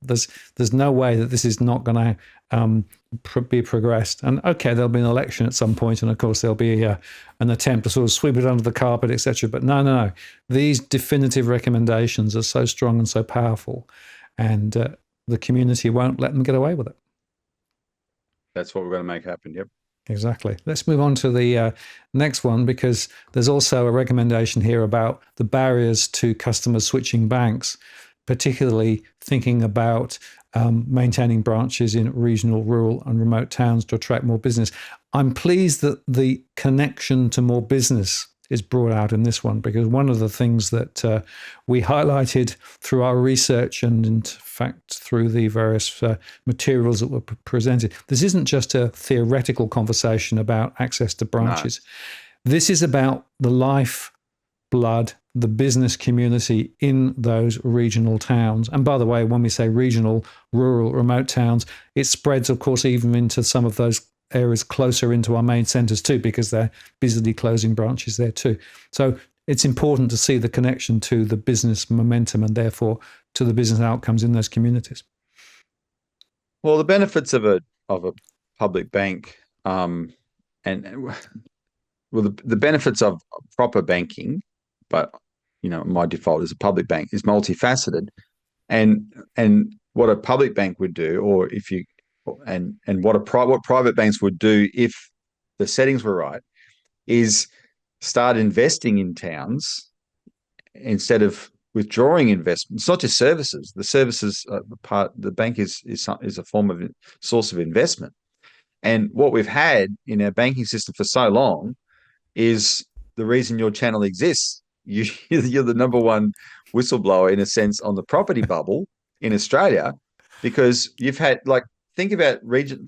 there's no way that this is not going to be progressed. And okay, there'll be an election at some point, and of course there'll be an attempt to sort of sweep it under the carpet, etc. But no. These definitive recommendations are so strong and so powerful, and the community won't let them get away with it. That's what we're going to make happen. Yep. Exactly. Let's move on to the next one, because there's also a recommendation here about the barriers to customers switching banks, particularly thinking about maintaining branches in regional, rural and remote towns to attract more business. I'm pleased that the connection to more business is brought out in this one, because one of the things that we highlighted through our research and in fact through the various materials that were presented, this isn't just a theoretical conversation about access to branches. No. This is about the life, blood, the business community in those regional towns. And by the way, when we say regional, rural, remote towns, it spreads, of course, even into some of those areas closer into our main centres too, because they're busily closing branches there too. So it's important to see the connection to the business momentum and therefore to the business outcomes in those communities. Well, the benefits of a public bank, the benefits of proper banking, but my default as a public bank, is multifaceted, and what a public bank would do, or if you and what private banks would do if the settings were right, is start investing in towns instead of withdrawing investment. It's not just services. The services the bank is a form of source of investment. And what we've had in our banking system for so long is the reason your channel exists. You're the number one whistleblower, in a sense, on the property bubble in Australia, because you've had, think about we've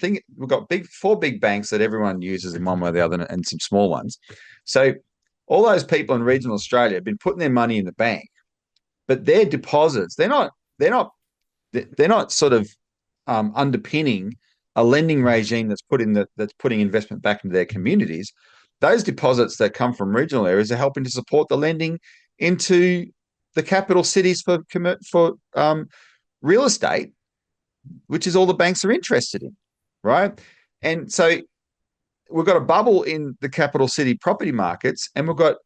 got four big banks that everyone uses in one way or the other, and some small ones. So all those people in regional Australia have been putting their money in the bank, but their deposits, they're not sort of underpinning a lending regime that's putting investment back into their communities. Those deposits that come from regional areas are helping to support the lending into the capital cities for real estate, which is all the banks are interested in, right? And so we've got a bubble in the capital city property markets, and we've got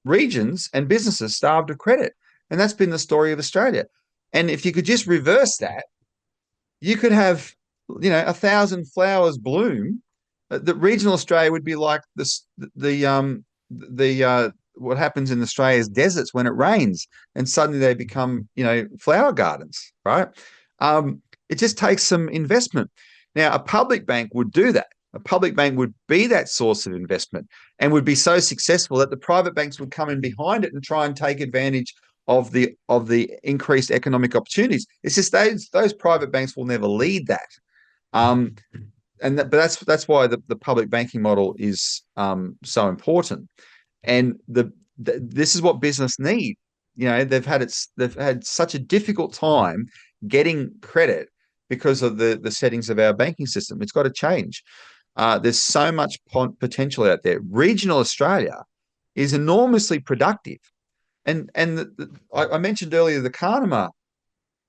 regions and businesses starved of credit. And that's been the story of Australia. And if you could just reverse that, you could have, 1,000 flowers bloom. The regional Australia would be like what happens in Australia's deserts when it rains, and suddenly they become, flower gardens, right? It just takes some investment. Now, a public bank would do that. A public bank would be that source of investment and would be so successful that the private banks would come in behind it and try and take advantage of the increased economic opportunities. It's just those private banks will never lead that. But that's why the public banking model is so important. And this is what business need. They've had such a difficult time getting credit because of the settings of our banking system. It's got to change. There's so much potential out there. Regional Australia is enormously productive, and I mentioned earlier the Carnama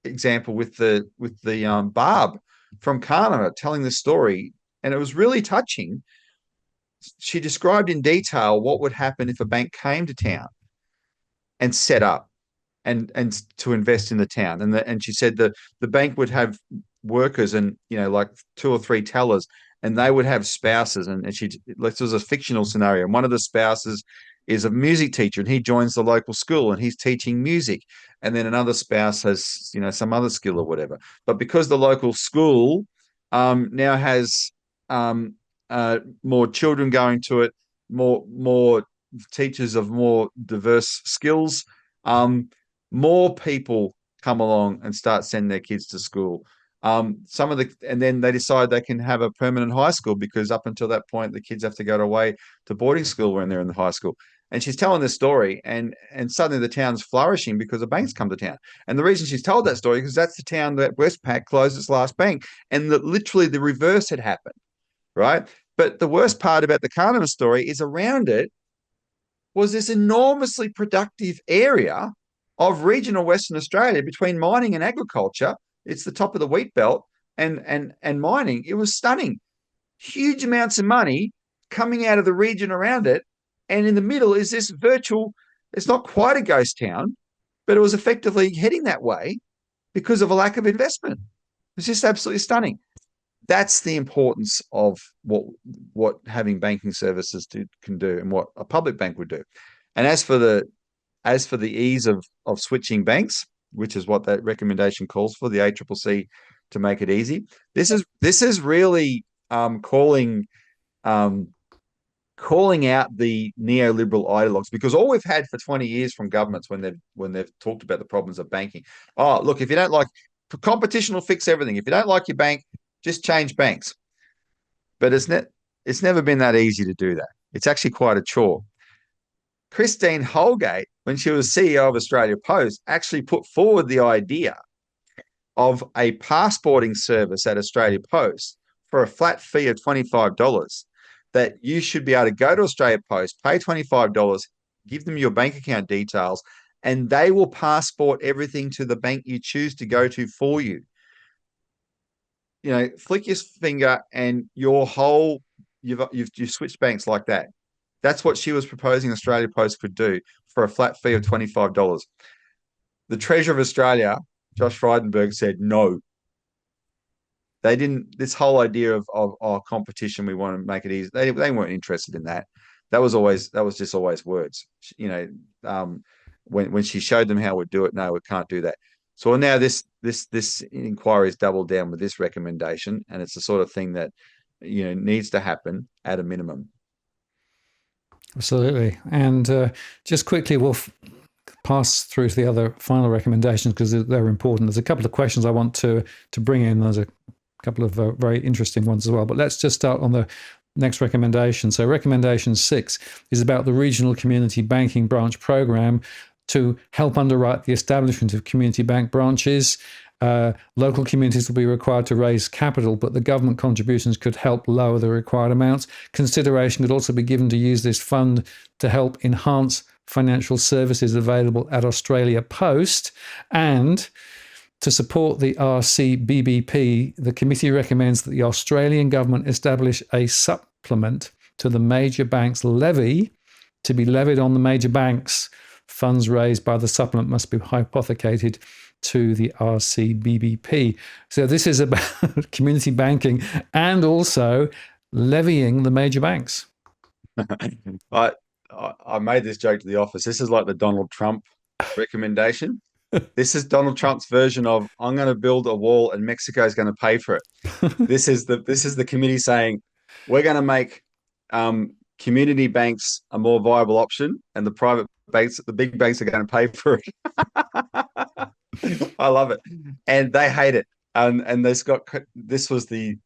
example with the Barb from Carnama telling the story, and it was really touching. She described in detail what would happen if a bank came to town and set up. and to invest in the town. And she said the bank would have workers and like 2 or 3 tellers, and they would have spouses. And she this was a fictional scenario. And one of the spouses is a music teacher, and he joins the local school and he's teaching music. And then another spouse has some other skill or whatever. But because the local school now has more children going to it, more teachers of more diverse skills, more people come along and start sending their kids to school. And then they decide they can have a permanent high school, because up until that point, the kids have to go away to boarding school when they're in the high school. And she's telling this story, and suddenly the town's flourishing because the banks come to town. And the reason she's told that story is because that's the town that Westpac closed its last bank, and that literally the reverse had happened, right? But the worst part about the Kahneman story is around it was this enormously productive area of regional Western Australia between mining and agriculture. It's the top of the wheat belt and mining. It was stunning. Huge amounts of money coming out of the region around it. And in the middle is this virtual, it's not quite a ghost town, but it was effectively heading that way because of a lack of investment. It's just absolutely stunning. That's the importance of what having banking services can do, and what a public bank would do. And as for the ease of switching banks, which is what that recommendation calls for, the ACCC, to make it easy, this is really calling out the neoliberal ideologues, because all we've had for 20 years from governments when they've talked about the problems of banking, oh, look, if you don't like competition, will fix everything. If you don't like your bank, just change banks. But it's never been that easy to do that. It's actually quite a chore. Christine Holgate, when she was CEO of Australia Post, actually put forward the idea of a passporting service at Australia Post for a flat fee of $25, that you should be able to go to Australia Post, pay $25, give them your bank account details, and they will passport everything to the bank you choose to go to for you. Flick your finger and you've switched banks like that. That's what she was proposing Australia Post could do for a flat fee of $25. The Treasurer of Australia, Josh Frydenberg, said no. They didn't. This whole idea of competition, we want to make it easy. They weren't interested in that. That was just always words. When she showed them how we'd do it, no, we can't do that. So now this inquiry is doubled down with this recommendation, and it's the sort of thing that needs to happen at a minimum. Absolutely. And just quickly, we'll pass through to the other final recommendations because they're important. There's a couple of questions I want to bring in. There's a couple of very interesting ones as well. But let's just start on the next recommendation. So recommendation 6 is about the Regional Community Banking Branch Program to help underwrite the establishment of community bank branches. Local communities will be required to raise capital, but the government contributions could help lower the required amounts. Consideration could also be given to use this fund to help enhance financial services available at Australia Post. And to support the RCBBP, the committee recommends that the Australian government establish a supplement to the major banks levy to be levied on the major banks. Funds raised by the supplement must be hypothecated to the RCBBP. So this is about community banking and also levying the major banks. I made this joke to the office. This is like the Donald Trump recommendation. This is Donald Trump's version of, I'm going to build a wall and Mexico is going to pay for it. This is the committee saying, we're going to make community banks a more viable option, and the private banks, the big banks, are going to pay for it. I love it, and they hate it. And this was the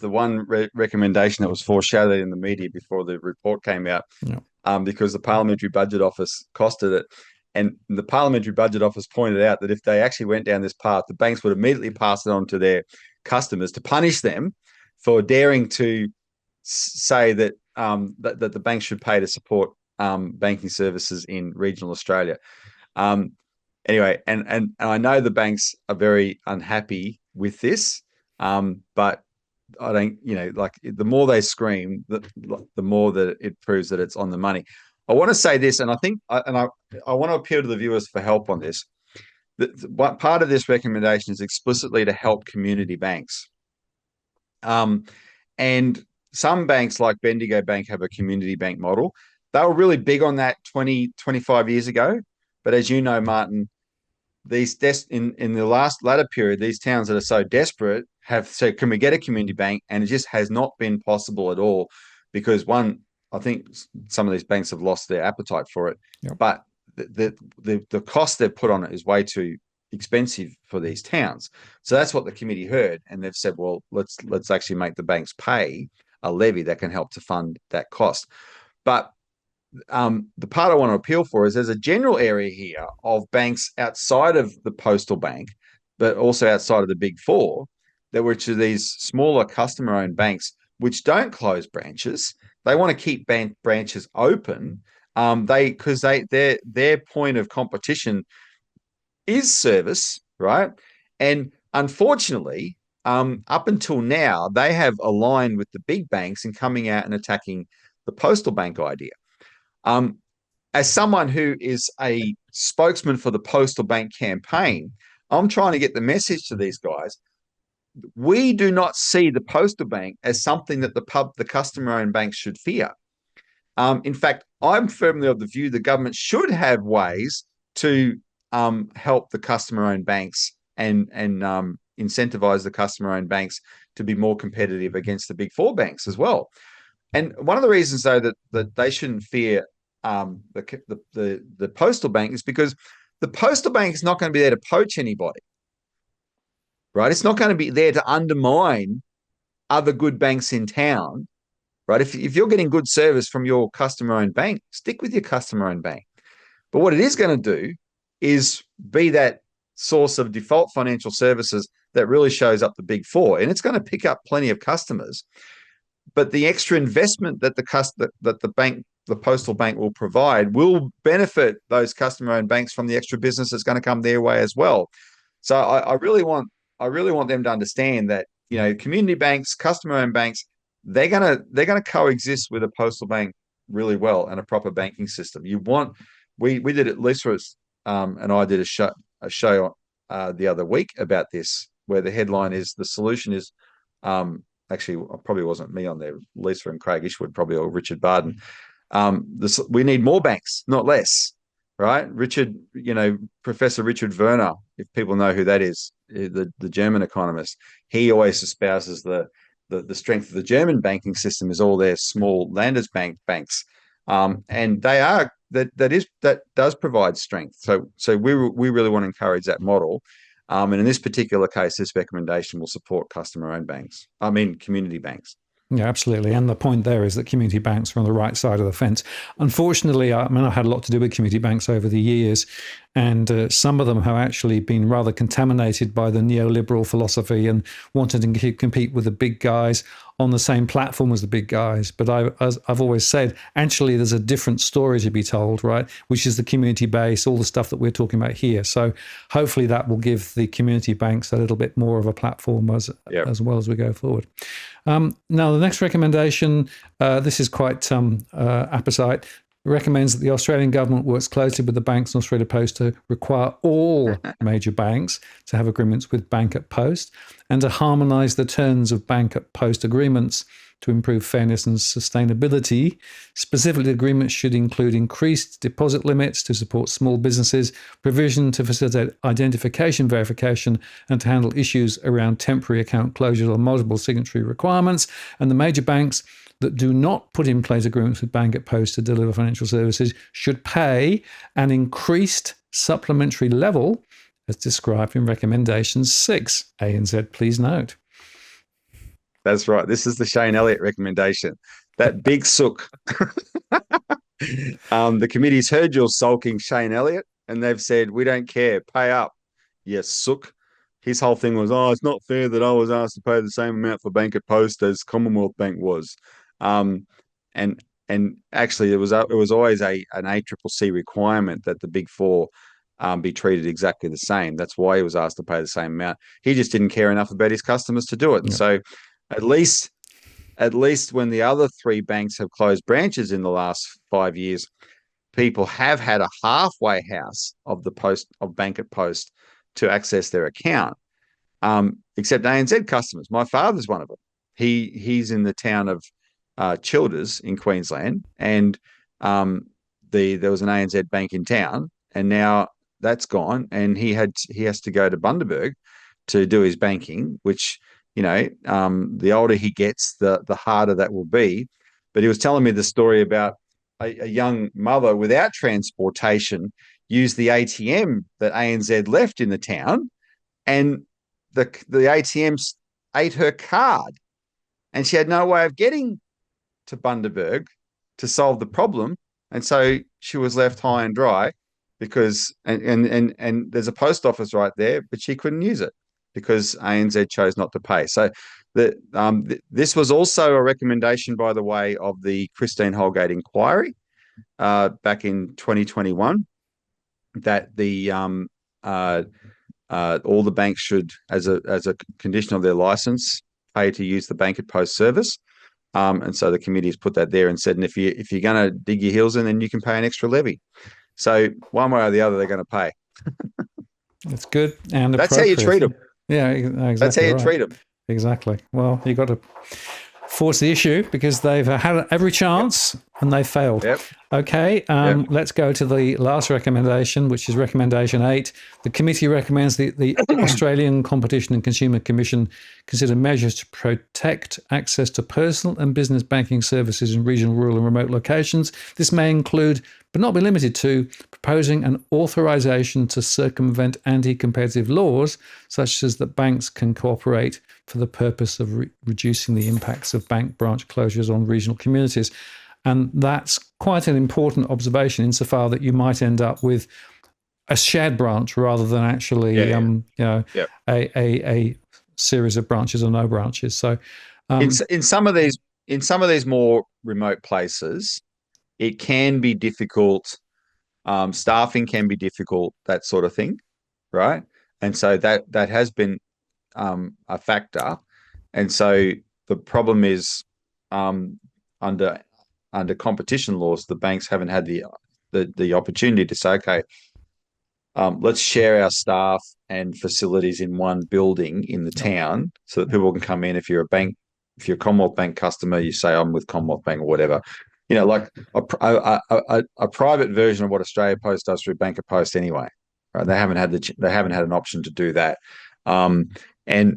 one recommendation that was foreshadowed in the media before the report came out. Yeah. Because the Parliamentary Budget Office costed it. And the Parliamentary Budget Office pointed out that if they actually went down this path, the banks would immediately pass it on to their customers to punish them for daring to say that that the banks should pay to support banking services in regional Australia. Anyway, and I know the banks are very unhappy with this, but I don't, the more they scream, the more that it proves that it's on the money. I want to say this, and I want to appeal to the viewers for help on this. What part of this recommendation is explicitly to help community banks. And some banks like Bendigo Bank have a community bank model. They were really big on that 20, 25 years ago. But as you know, Martin, in the latter period, these towns that are so desperate have said, can we get a community bank? And it just has not been possible at all because one, I think some of these banks have lost their appetite for it. Yep. But the cost they've put on it is way too expensive for these towns. So that's what the committee heard. And they've said, well, let's actually make the banks pay a levy that can help to fund that cost. But the part I want to appeal for is there's a general area here of banks outside of the Postal Bank, but also outside of the Big Four, which are these smaller customer-owned banks which don't close branches. They want to keep branches open. Because their point of competition is service, right? And unfortunately, up until now, they have aligned with the big banks in coming out and attacking the Postal Bank idea. As someone who is a spokesman for the Postal Bank campaign, I'm trying to get the message to these guys. We do not see the Postal Bank as something that the customer-owned banks should fear. In fact, I'm firmly of the view the government should have ways to help the customer-owned banks and incentivize the customer-owned banks to be more competitive against the Big Four banks as well. And one of the reasons, though, that they shouldn't fear the Postal Bank is because the Postal Bank is not going to be there to poach anybody, right? It's not going to be there to undermine other good banks in town, right? If you're getting good service from your customer-owned bank, stick with your customer-owned bank. But what it is going to do is be that source of default financial services that really shows up the Big Four, and it's going to pick up plenty of customers. But the extra investment that the Postal Bank will provide will benefit those customer-owned banks from the extra business that's going to come their way as well. So I really want them to understand that, you know, community banks, customer-owned banks, they're gonna coexist with a Postal Bank really well and a proper banking system. We did it. Lisa and I did a show the other week about this, where the headline is the solution is. Actually, probably wasn't me on there. Lisa and Craig Ishwood, probably, or Richard Barden. We need more banks, not less, right? Professor Richard Werner, if people know who that is, the German economist, he always espouses the strength of the German banking system is all their small Landesbank banks, and that does provide strength. So we really want to encourage that model. And in this particular case, this recommendation will support community banks. Yeah, absolutely. And the point there is that community banks are on the right side of the fence. Unfortunately, I've had a lot to do with community banks over the years, and some of them have actually been rather contaminated by the neoliberal philosophy and wanting to compete with the big guys on the same platform as the big guys. But as I've always said, actually, there's a different story to be told, right? Which is the community base, all the stuff that we're talking about here. So hopefully that will give the community banks a little bit more of a platform as well as we go forward. Now, the next recommendation, this is quite apposite, recommends that the Australian government works closely with the banks and Australia Post to require all major banks to have agreements with Bank at Post and to harmonise the terms of Bank at Post agreements to improve fairness and sustainability. Specifically, agreements should include increased deposit limits to support small businesses, provision to facilitate identification verification, and to handle issues around temporary account closures or multiple signatory requirements. And the major banks that do not put in place agreements with Bank at Post to deliver financial services should pay an increased supplementary level as described in Recommendation 6. A and Z, please note. That's right. This is the Shane Elliott recommendation. That big sook. The committee's heard your sulking, Shane Elliott, and they've said, we don't care. Pay up. Yes, sook. His whole thing was, it's not fair that I was asked to pay the same amount for Bank at Post as Commonwealth Bank was. And actually, it was always an ACCC requirement that the Big Four be treated exactly the same. That's why he was asked to pay the same amount. He just didn't care enough about his customers to do it. And so at least when the other three banks have closed branches in the last 5 years, people have had a halfway house of Bank at Post to access their account, except ANZ customers. My father's one of them. He's in the town of Childers in Queensland, and there was an ANZ bank in town, and now that's gone, and he has to go to Bundaberg to do his banking, which, the older he gets, the harder that will be. But he was telling me the story about a young mother without transportation used the ATM that ANZ left in the town, and the ATM ate her card, and she had no way of getting to Bundaberg to solve the problem, and so she was left high and dry because and there's a post office right there, but she couldn't use it because ANZ chose not to pay. So this was also a recommendation, by the way, of the Christine Holgate inquiry back in 2021, that the all the banks should, as a condition of their license, pay to use the Bank at Post service. And so the committee has put that there and said, and if you're going to dig your heels in, then you can pay an extra levy. So one way or the other, they're going to pay. It's good and that's how you treat them. Yeah, exactly. That's how you treat them. Exactly. Well, you got to force the issue because they've had every chance and they failed. Yep. Okay, let's go to the last recommendation, which is recommendation 8. The committee recommends the Australian Competition and Consumer Commission consider measures to protect access to personal and business banking services in regional, rural and remote locations. This may include, but not be limited to, proposing an authorisation to circumvent anti-competitive laws, such as that banks can cooperate for the purpose of reducing the impacts of bank branch closures on regional communities. And that's quite an important observation insofar that you might end up with a shared branch rather than actually a series of branches or no branches. So in some of these more remote places, it can be difficult. Staffing can be difficult, that sort of thing, right? And so that has been a factor. And so the problem is under competition laws, the banks haven't had the opportunity to say, okay, let's share our staff and facilities in one building in the town so that people can come in. If you're a bank, if you're a Commonwealth Bank customer, you say I'm with Commonwealth Bank or whatever. Like a private version of what Australia Post does through Bank of Post anyway. Right? They haven't had an option to do that, and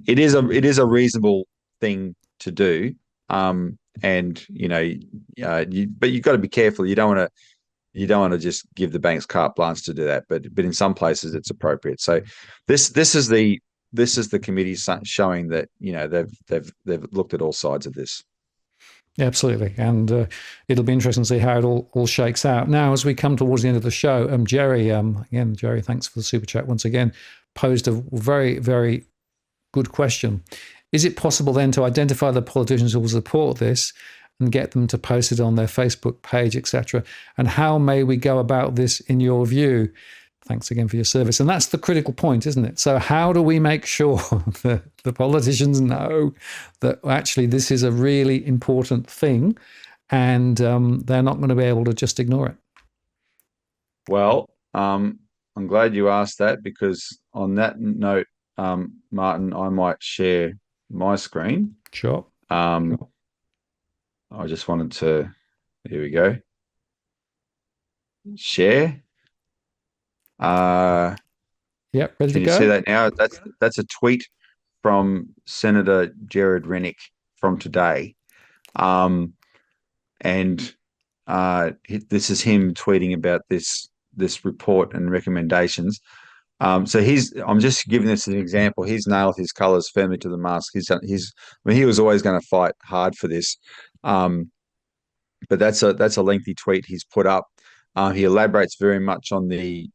it is a reasonable thing to do. But you've got to be careful. You don't want to just give the banks carte blanche to do that. But in some places it's appropriate. So this is the committee showing that they've looked at all sides of this. Absolutely. And it'll be interesting to see how it all shakes out. Now, as we come towards the end of the show, Jerry, Jerry, thanks for the super chat once again, posed a very, very good question. Is it possible then to identify the politicians who will support this and get them to post it on their Facebook page, etc.? And how may we go about this in your view? Thanks again for your service. And that's the critical point, isn't it? So how do we make sure that the politicians know that actually this is a really important thing and they're not going to be able to just ignore it? Well, I'm glad you asked that, because on that note, Martin, I might share my screen. Sure. I just wanted to, here we go. Share. Yep, ready to go. Can you see that now? That's a tweet from Senator Jared Rennick from today. And this is him tweeting about this report and recommendations. So I'm just giving this as an example. He's nailed his colours firmly to the mast. He was always going to fight hard for this. But that's a lengthy tweet he's put up. He elaborates very much on the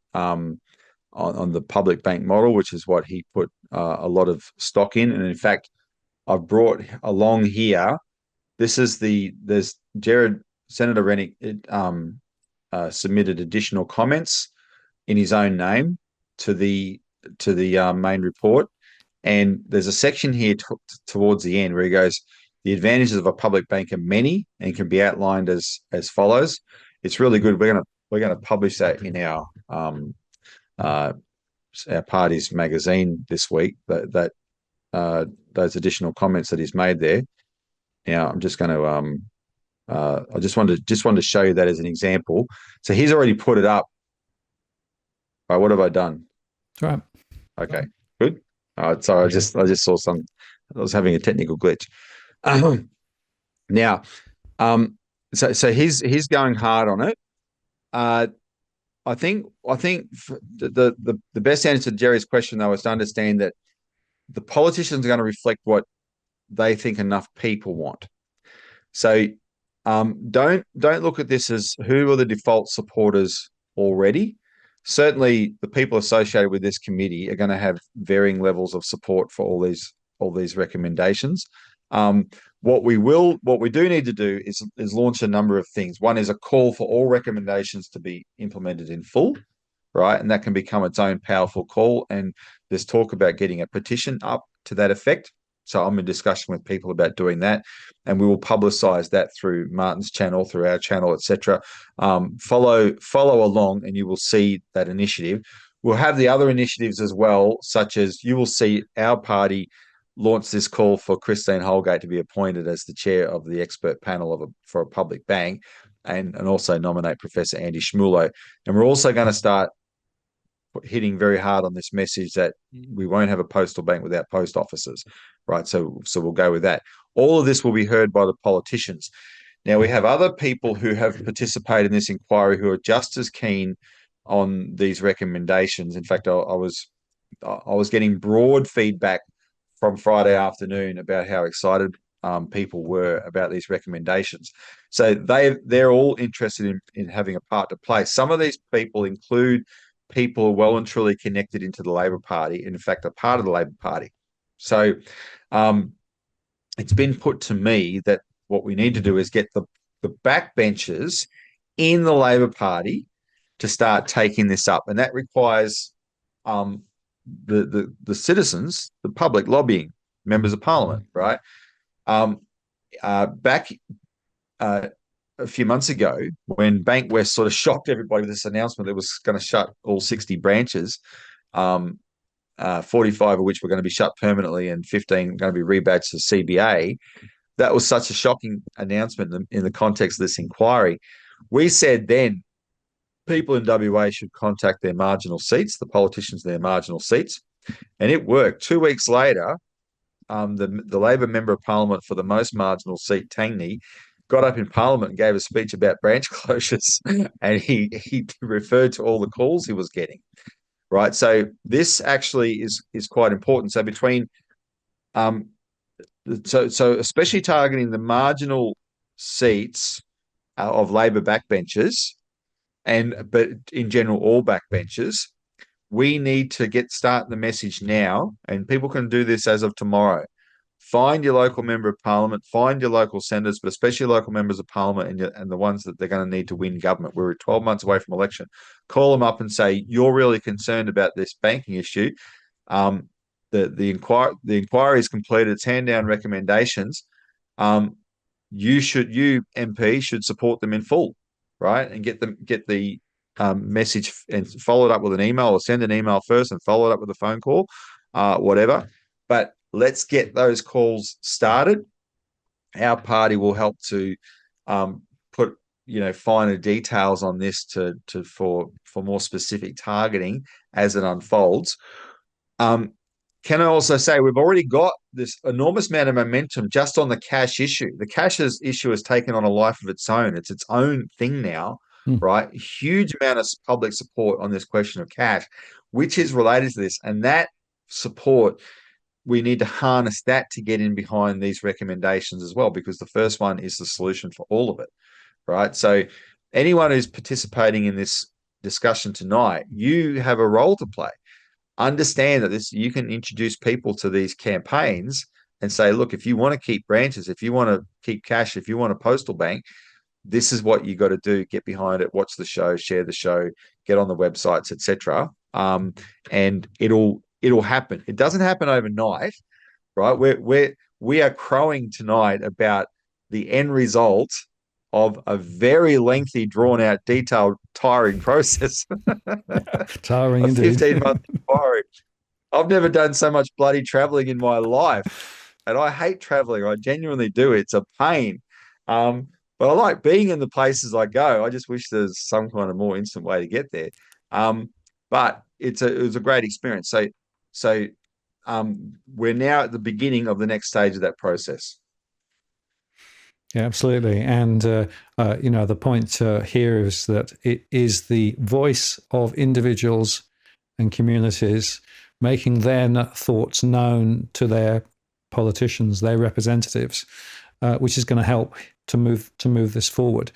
public bank model, which is what he put a lot of stock in. And in fact, I've brought along here. There's Senator Rennick submitted additional comments in his own name to the main report, and there's a section here towards the end where he goes, the advantages of a public bank are many and can be outlined as follows. It's really good. We're going to to publish that in uh, our party's magazine this week. Those additional comments that he's made there. Now, I'm just going to I just wanted to show you that as an example. So he's already put it up. All right, what have I done? That's right. Okay, good. So I just saw some. I was having a technical glitch. Now, so he's going hard on it. I think the best answer to Jerry's question though is to understand that the politicians are going to reflect what they think enough people want. So don't look at this as who are the default supporters already. Certainly, the people associated with this committee are going to have varying levels of support for all these recommendations. What we do need to do is launch a number of things. One is a call for all recommendations to be implemented in full, right? And that can become its own powerful call. And there's talk about getting a petition up to that effect. So I'm in discussion with people about doing that, and we will publicise that through Martin's channel, through our channel, etc. Follow along, and you will see that initiative. We'll have the other initiatives as well, such as you will see our party launch this call for Christine Holgate to be appointed as the chair of the expert panel for a public bank, and also nominate Professor Andy Schmulo. And we're also going to start hitting very hard on this message that we won't have a postal bank without post offices, right? So we'll go with that. All of this will be heard by the politicians. Now, we have other people who have participated in this inquiry who are just as keen on these recommendations. In fact, I was getting broad feedback from Friday afternoon about how excited people were about these recommendations. So they're all interested in having a part to play. Some of these people include people well and truly connected into the Labor Party, in fact, a part of the Labor Party. So it's been put to me that what we need to do is get the backbenchers in the Labor Party to start taking this up. And that requires the citizens, the public lobbying, members of Parliament, right? Back a few months ago, when Bankwest sort of shocked everybody with this announcement that it was going to shut all 60 branches, 45 of which were going to be shut permanently and 15 going to be rebadged to CBA, that was such a shocking announcement in the context of this inquiry. We said then people in WA should contact their marginal seats, the politicians in their marginal seats, and it worked. 2 weeks later, the Labor Member of Parliament for the most marginal seat, Tangney, got up in Parliament and gave a speech about branch closures, and he referred to all the calls he was getting, right? So this actually is quite important. So between so especially targeting the marginal seats of Labor backbenchers, but in general all backbenchers, we need to start the message now, and people can do this as of tomorrow. Find your local member of Parliament, find your local senators, but especially local members of Parliament and the ones that they're going to need to win government. We're 12 months away from election. Call them up and say, you're really concerned about this banking issue. The inquiry is completed. It's hand down recommendations. You MP should support them in full, right? And get the message and follow it up with an email, or send an email first and follow it up with a phone call, whatever. But let's get those calls started. Our party will help to put finer details on this for more specific targeting as it unfolds. Can I also say we've already got this enormous amount of momentum just on the cash issue. The cash issue has taken on a life of its own. It's its own thing now, right? Huge amount of public support on this question of cash, which is related to this. And that support, we need to harness that to get in behind these recommendations as well, because the first one is the solution for all of it, right? So anyone who's participating in this discussion tonight, you have a role to play. Understand that you can introduce people to these campaigns and say, look, if you want to keep branches, if you want to keep cash, if you want a postal bank, this is what you got to do. Get behind it, watch the show, share the show, get on the websites, etc. And it'll happen. It doesn't happen overnight, right? We are crowing tonight about the end result of a very lengthy, drawn out, detailed, tiring process. Tiring A indeed. 15-month inquiry. I've never done so much bloody traveling in my life. And I hate traveling. I genuinely do. It's a pain. But I like being in the places I go. I just wish there's some kind of more instant way to get there. But it was a great experience. So we're now at the beginning of the next stage of that process. Yeah, absolutely. And, the point here is that it is the voice of individuals and communities making their thoughts known to their politicians, their representatives, which is going to help to move this forward.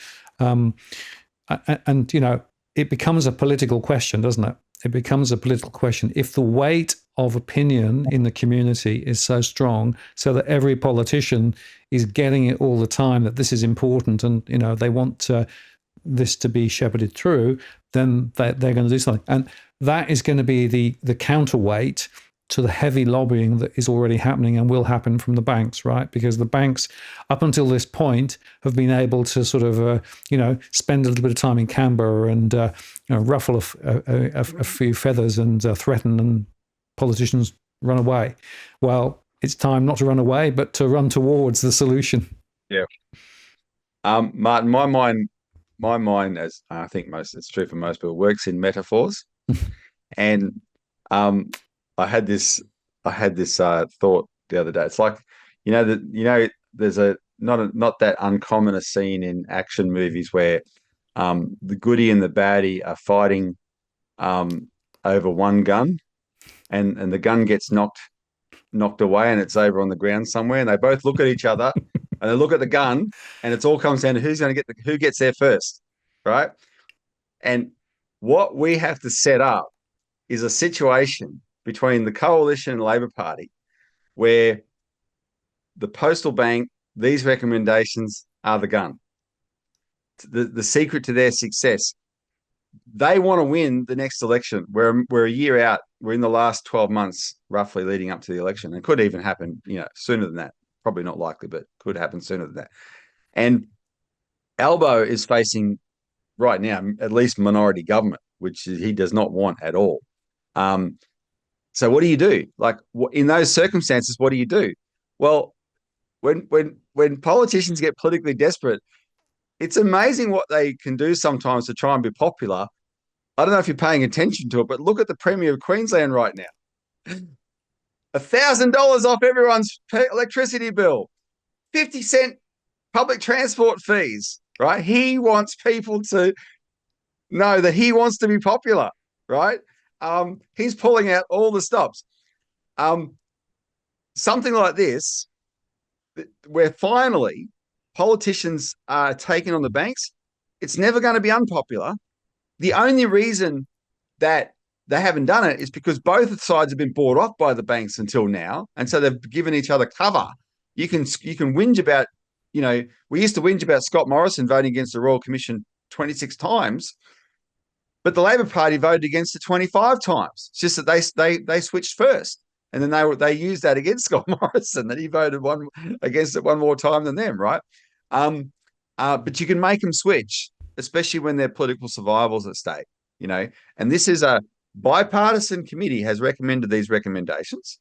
It becomes a political question, doesn't it? It becomes a political question. If the weight of opinion in the community is so strong, so that every politician is getting it all the time that this is important, and they want this to be shepherded through, then they're going to do something, and that is going to be the counterweight to the heavy lobbying that is already happening and will happen from the banks, right? Because the banks, up until this point, have been able to sort of, spend a little bit of time in Canberra and ruffle a few feathers and threaten, and politicians run away. Well, it's time not to run away, but to run towards the solution. Yeah. Martin, my mind, as I think it's true for most people, works in metaphors, and I had this thought the other day. It's like, there's not that uncommon a scene in action movies where the goodie and the baddie are fighting over one gun, and the gun gets knocked away and it's over on the ground somewhere, and they both look at each other and they look at the gun, and it all comes down to who gets there first, right? And what we have to set up is a situation between the Coalition and Labor Party where the Postal Bank, these recommendations are the gun. The secret to their success. They want to win the next election. We're a year out. We're in the last 12 months, roughly, leading up to the election. It could even happen, sooner than that. Probably not likely, but could happen sooner than that. And Albo is facing right now, at least minority government, which he does not want at all. So what do you do? Like, in those circumstances, what do you do? Well, when politicians get politically desperate, it's amazing what they can do sometimes to try and be popular. I don't know if you're paying attention to it, but look at the Premier of Queensland right now. $1,000 off everyone's electricity bill, 50-cent public transport fees, right? He wants people to know that he wants to be popular, right? He's pulling out all the stops. Something like this, where finally politicians are taking on the banks, it's never going to be unpopular. The only reason that they haven't done it is because both sides have been bought off by the banks until now, and so they've given each other cover. You can whinge about, we used to whinge about Scott Morrison voting against the Royal Commission 26 times, but the Labor Party voted against it 25 times. It's just that they switched first, and then they used that against Scott Morrison, that he voted against it one more time than them, right? But you can make them switch, especially when their political survival's at stake, And this is a bipartisan committee has recommended these recommendations,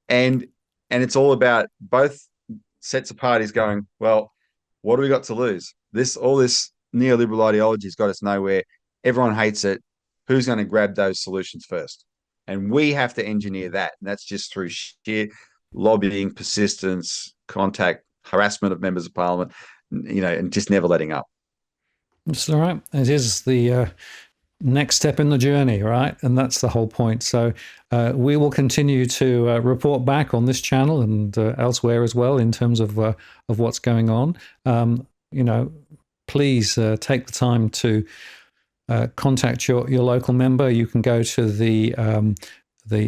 and it's all about both sets of parties going, well, what do we got to lose? All this neoliberal ideology has got us nowhere. Everyone hates it. Who's going to grab those solutions first? And we have to engineer that. And that's just through sheer lobbying, persistence, contact, harassment of members of parliament, and just never letting up. That's all right. It is the next step in the journey, right? And that's the whole point. So we will continue to report back on this channel and elsewhere as well in terms of what's going on. Please take the time to contact your local member. You can go to the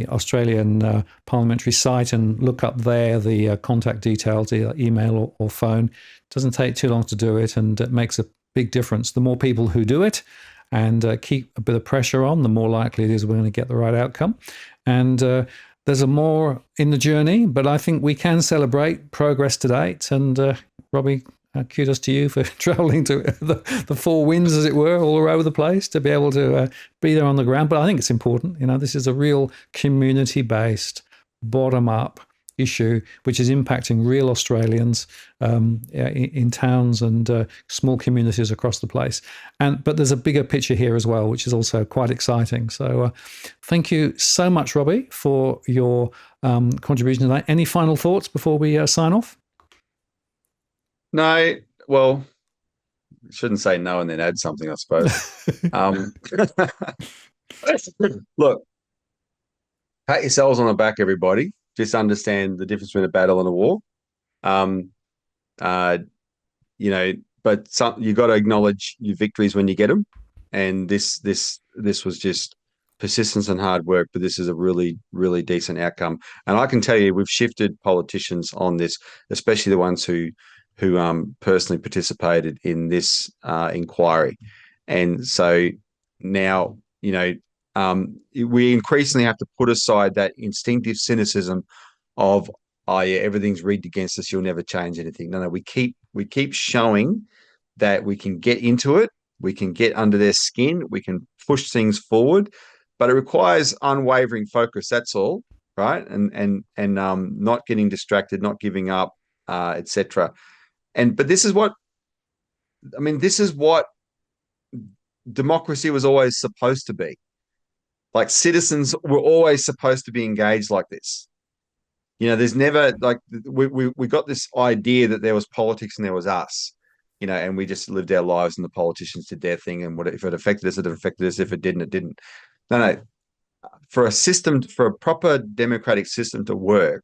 Australian parliamentary site and look up there the contact details, either email or phone. It doesn't take too long to do it, and it makes a big difference. The more people who do it and keep a bit of pressure on, the more likely it is we're going to get the right outcome. And there's more in the journey, but I think we can celebrate progress to date. And Robbie, kudos to you for traveling to the four winds, as it were, all over the place to be able to be there on the ground. But I think it's important. This is a real community-based, bottom-up issue which is impacting real Australians in towns and small communities across the place. But there's a bigger picture here as well, which is also quite exciting. So thank you so much, Robbie, for your contribution tonight. Any final thoughts before we sign off? No, well, shouldn't say no and then add something, I suppose. Look, pat yourselves on the back, everybody. Just understand the difference between a battle and a war. But you got to acknowledge your victories when you get them. And this was just persistence and hard work, but this is a really, really decent outcome. And I can tell you, we've shifted politicians on this, especially the ones who personally participated in this inquiry. And so now, we increasingly have to put aside that instinctive cynicism of, oh yeah, everything's rigged against us, you'll never change anything. No, we keep showing that we can get into it, we can get under their skin, we can push things forward, but it requires unwavering focus. That's all, right? And not getting distracted, not giving up, etc. But this is what democracy was always supposed to be. Like, citizens were always supposed to be engaged like this. There's never, like, we got this idea that there was politics and there was us, and we just lived our lives and the politicians did their thing, and if it affected us, it affected us. If it didn't, it didn't. No. For a proper democratic system to work,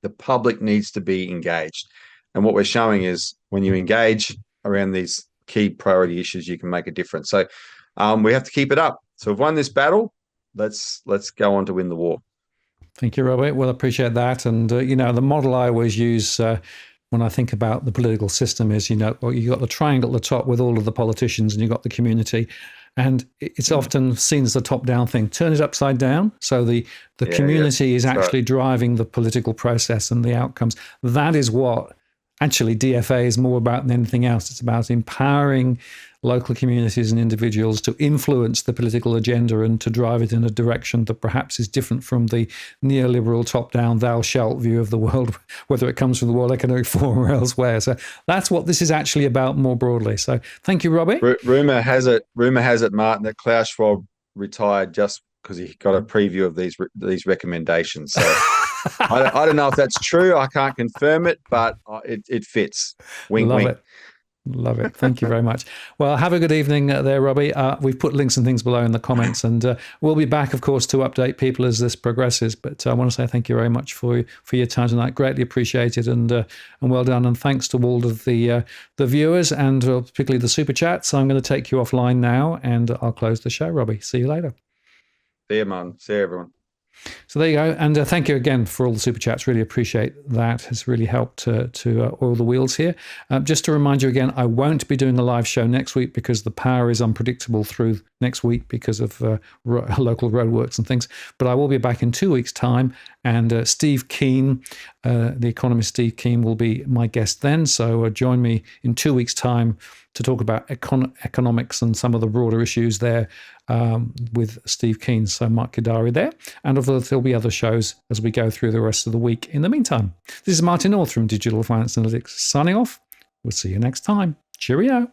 the public needs to be engaged. And what we're showing is when you engage around these key priority issues, you can make a difference. So we have to keep it up. So we've won this battle. Let's go on to win the war. Thank you, Robert. Well, I appreciate that. And, the model I always use when I think about the political system is, you've got the triangle at the top with all of the politicians and you've got the community. And it's often seen as a top-down thing. Turn it upside down. So the community is actually driving the political process and the outcomes. That is what actually DFA is more about than anything else. It's about empowering local communities and individuals to influence the political agenda and to drive it in a direction that perhaps is different from the neoliberal top-down thou shalt view of the world, whether it comes from the World Economic Forum or elsewhere. So that's what this is actually about more broadly. So thank you, Robbie. Rumor has it, Martin, that Klaus Schwab retired just because he got a preview of these recommendations. So I don't know if that's true. I can't confirm it, but it fits. Wink, wink. Love it. Thank you very much. Well, have a good evening there, Robbie. We've put links and things below in the comments, and we'll be back, of course, to update people as this progresses. But I want to say thank you very much for your time tonight. Greatly appreciated, and well done. And thanks to all of the viewers, and particularly the super chats. I'm going to take you offline now, and I'll close the show, Robbie. See you later. See you, man. See you, everyone. So there you go. And thank you again for all the super chats. Really appreciate that. It's really helped to oil the wheels here. Just to remind you again, I won't be doing a live show next week because the power is unpredictable through next week because of local roadworks and things. But I will be back in 2 weeks' time. And Steve Keen, the economist Steve Keen, will be my guest then. So join me in 2 weeks' time to talk about economics and some of the broader issues there with Steve Keen. So Mark Kidari there. And of course, there'll be other shows as we go through the rest of the week. In the meantime, this is Martin North from Digital Finance Analytics signing off. We'll see you next time. Cheerio.